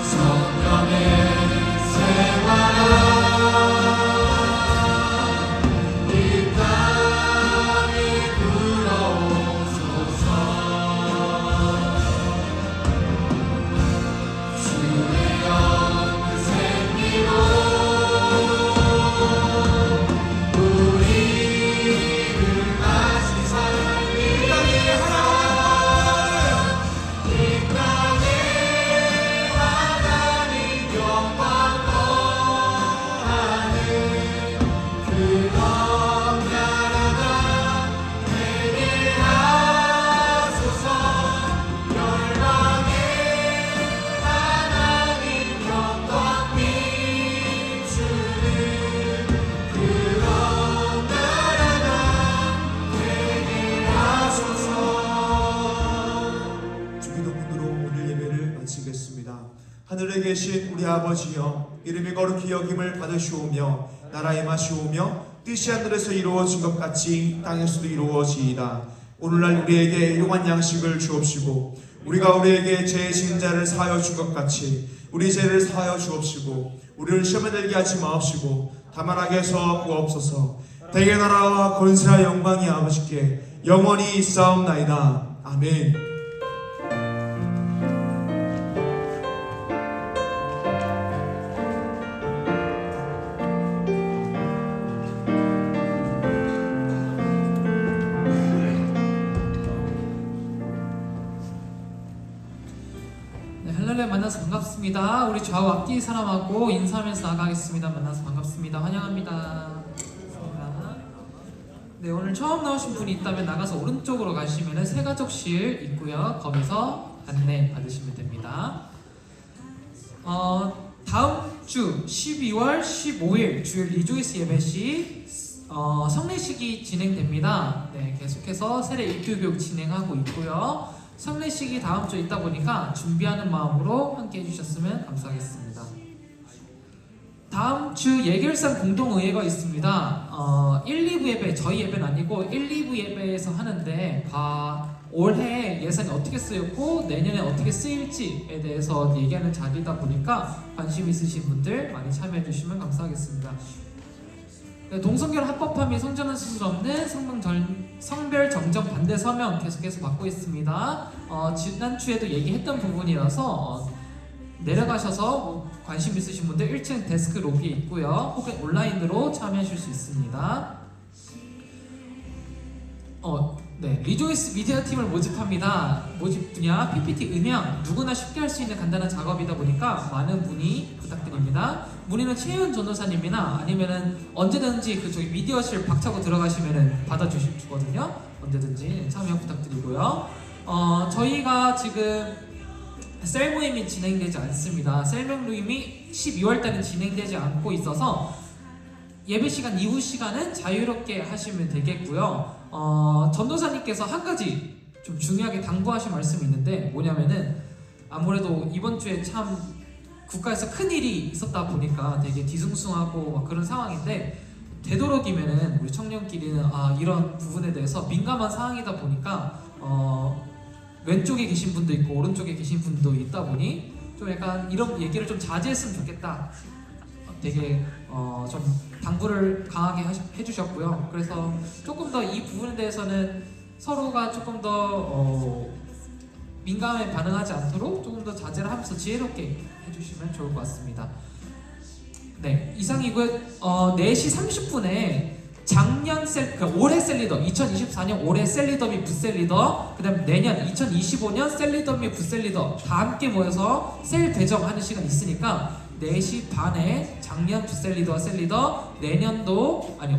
성령의 세바라, 이 땅에 불어오소서. 주의 영그 생기로 우리를 마시사. 이 땅에 하나님 영광 거하는 그런 나라가 되게 하소서. 열방에 하나님 영광 비추는 그런 나라가 되게 하소서. 주기도문으로 오늘 예배를 마치겠습니다. 하늘에 계신 우리 아버지여, 이름이 거룩히 여김을 받으시오며 나라에 임하시오며 뜻이 하늘에서 이루어진 것 같이 땅에서도 이루어지이다. 오늘날 우리에게 일용할 양식을 주옵시고 우리가 우리에게 죄 지은 자를 사하여 준 것 같이 우리 죄를 사하여 주옵시고 우리를 시험에 들게 하지 마옵시고 다만 악에서 구하옵소서. 대개 나라와 권세와 영광이 아버지께 영원히 있사옵나이다. 아멘. 네, 할렐루야 만나서 반갑습니다. 우리 좌우 앞뒤 사람하고 인사하면서 나가겠습니다. 만나서 반갑습니다. 환영합니다. 반갑습니다. 네, 오늘 처음 나오신 분이 있다면 나가서 오른쪽으로 가시면 세가족실 있고요. 거기서 안내 받으시면 됩니다. 다음 주 12월 15일 주일 리조이스 예배 시 성례식이 진행됩니다. 네, 계속해서 세례 입교교육 진행하고 있고요. 성례식이 다음 주에 있다 보니까 준비하는 마음으로 함께 해주셨으면 감사하겠습니다. 다음 주 예결산 공동의회가 있습니다. 1, 2부 예배, 저희 예배는 아니고 1, 2부 예배에서 하는데 올해 예산이 어떻게 쓰였고 내년에 어떻게 쓰일지에 대해서 얘기하는 자리다 보니까 관심 있으신 분들 많이 참여해 주시면 감사하겠습니다. 네, 동성결 합법화 및 성전환 수술 없는 성별 정정 반대 서명 계속해서 받고 있습니다. 지난주에도 얘기했던 부분이라서 내려가셔서 관심 있으신 분들 1층 데스크 로비에 있고요. 혹은 온라인으로 참여하실 수 있습니다. 네, 리조이스 미디어 팀을 모집합니다. 모집 분야 PPT 음향 누구나 쉽게 할 수 있는 간단한 작업이다 보니까 많은 문의 부탁드립니다. 문의는 최윤 전도사님이나 아니면은 언제든지 그쪽에 미디어실 박차고 들어가시면은 받아주거든요. 언제든지 참여 부탁드리고요. 저희가 지금 셀 모임이 진행되지 않습니다. 셀 모임이 12월달은 진행되지 않고 있어서 예배 시간 이후 시간은 자유롭게 하시면 되겠고요. 전도사님께서 한 가지 좀 중요하게 당부하신 말씀이 있는데 뭐냐면은 아무래도 이번 주에 참 국가에서 큰 일이 있었다 보니까 되게 뒤숭숭하고 막 그런 상황인데 되도록이면은 우리 청년끼리는 이런 부분에 대해서 민감한 상황이다 보니까 왼쪽에 계신 분도 있고 오른쪽에 계신 분도 있다 보니 좀 약간 이런 얘기를 좀 자제했으면 좋겠다. 되게 좀 당부를 강하게 해주셨고요. 그래서 조금 더 이 부분에 대해서는 서로가 조금 더 민감하게 반응하지 않도록 조금 더 자제를 하면서 지혜롭게 해주시면 좋을 것 같습니다. 네, 이상이고요. 4시 30분에 올해 셀리더 2024년 올해 셀리더 및 부셀리더 그 다음에 내년 2025년 셀리더 및 부셀리더 다 함께 모여서 셀 배정하는 시간 있으니까 4시 반에 작년 부셀리더와 셀리더 내년도 올해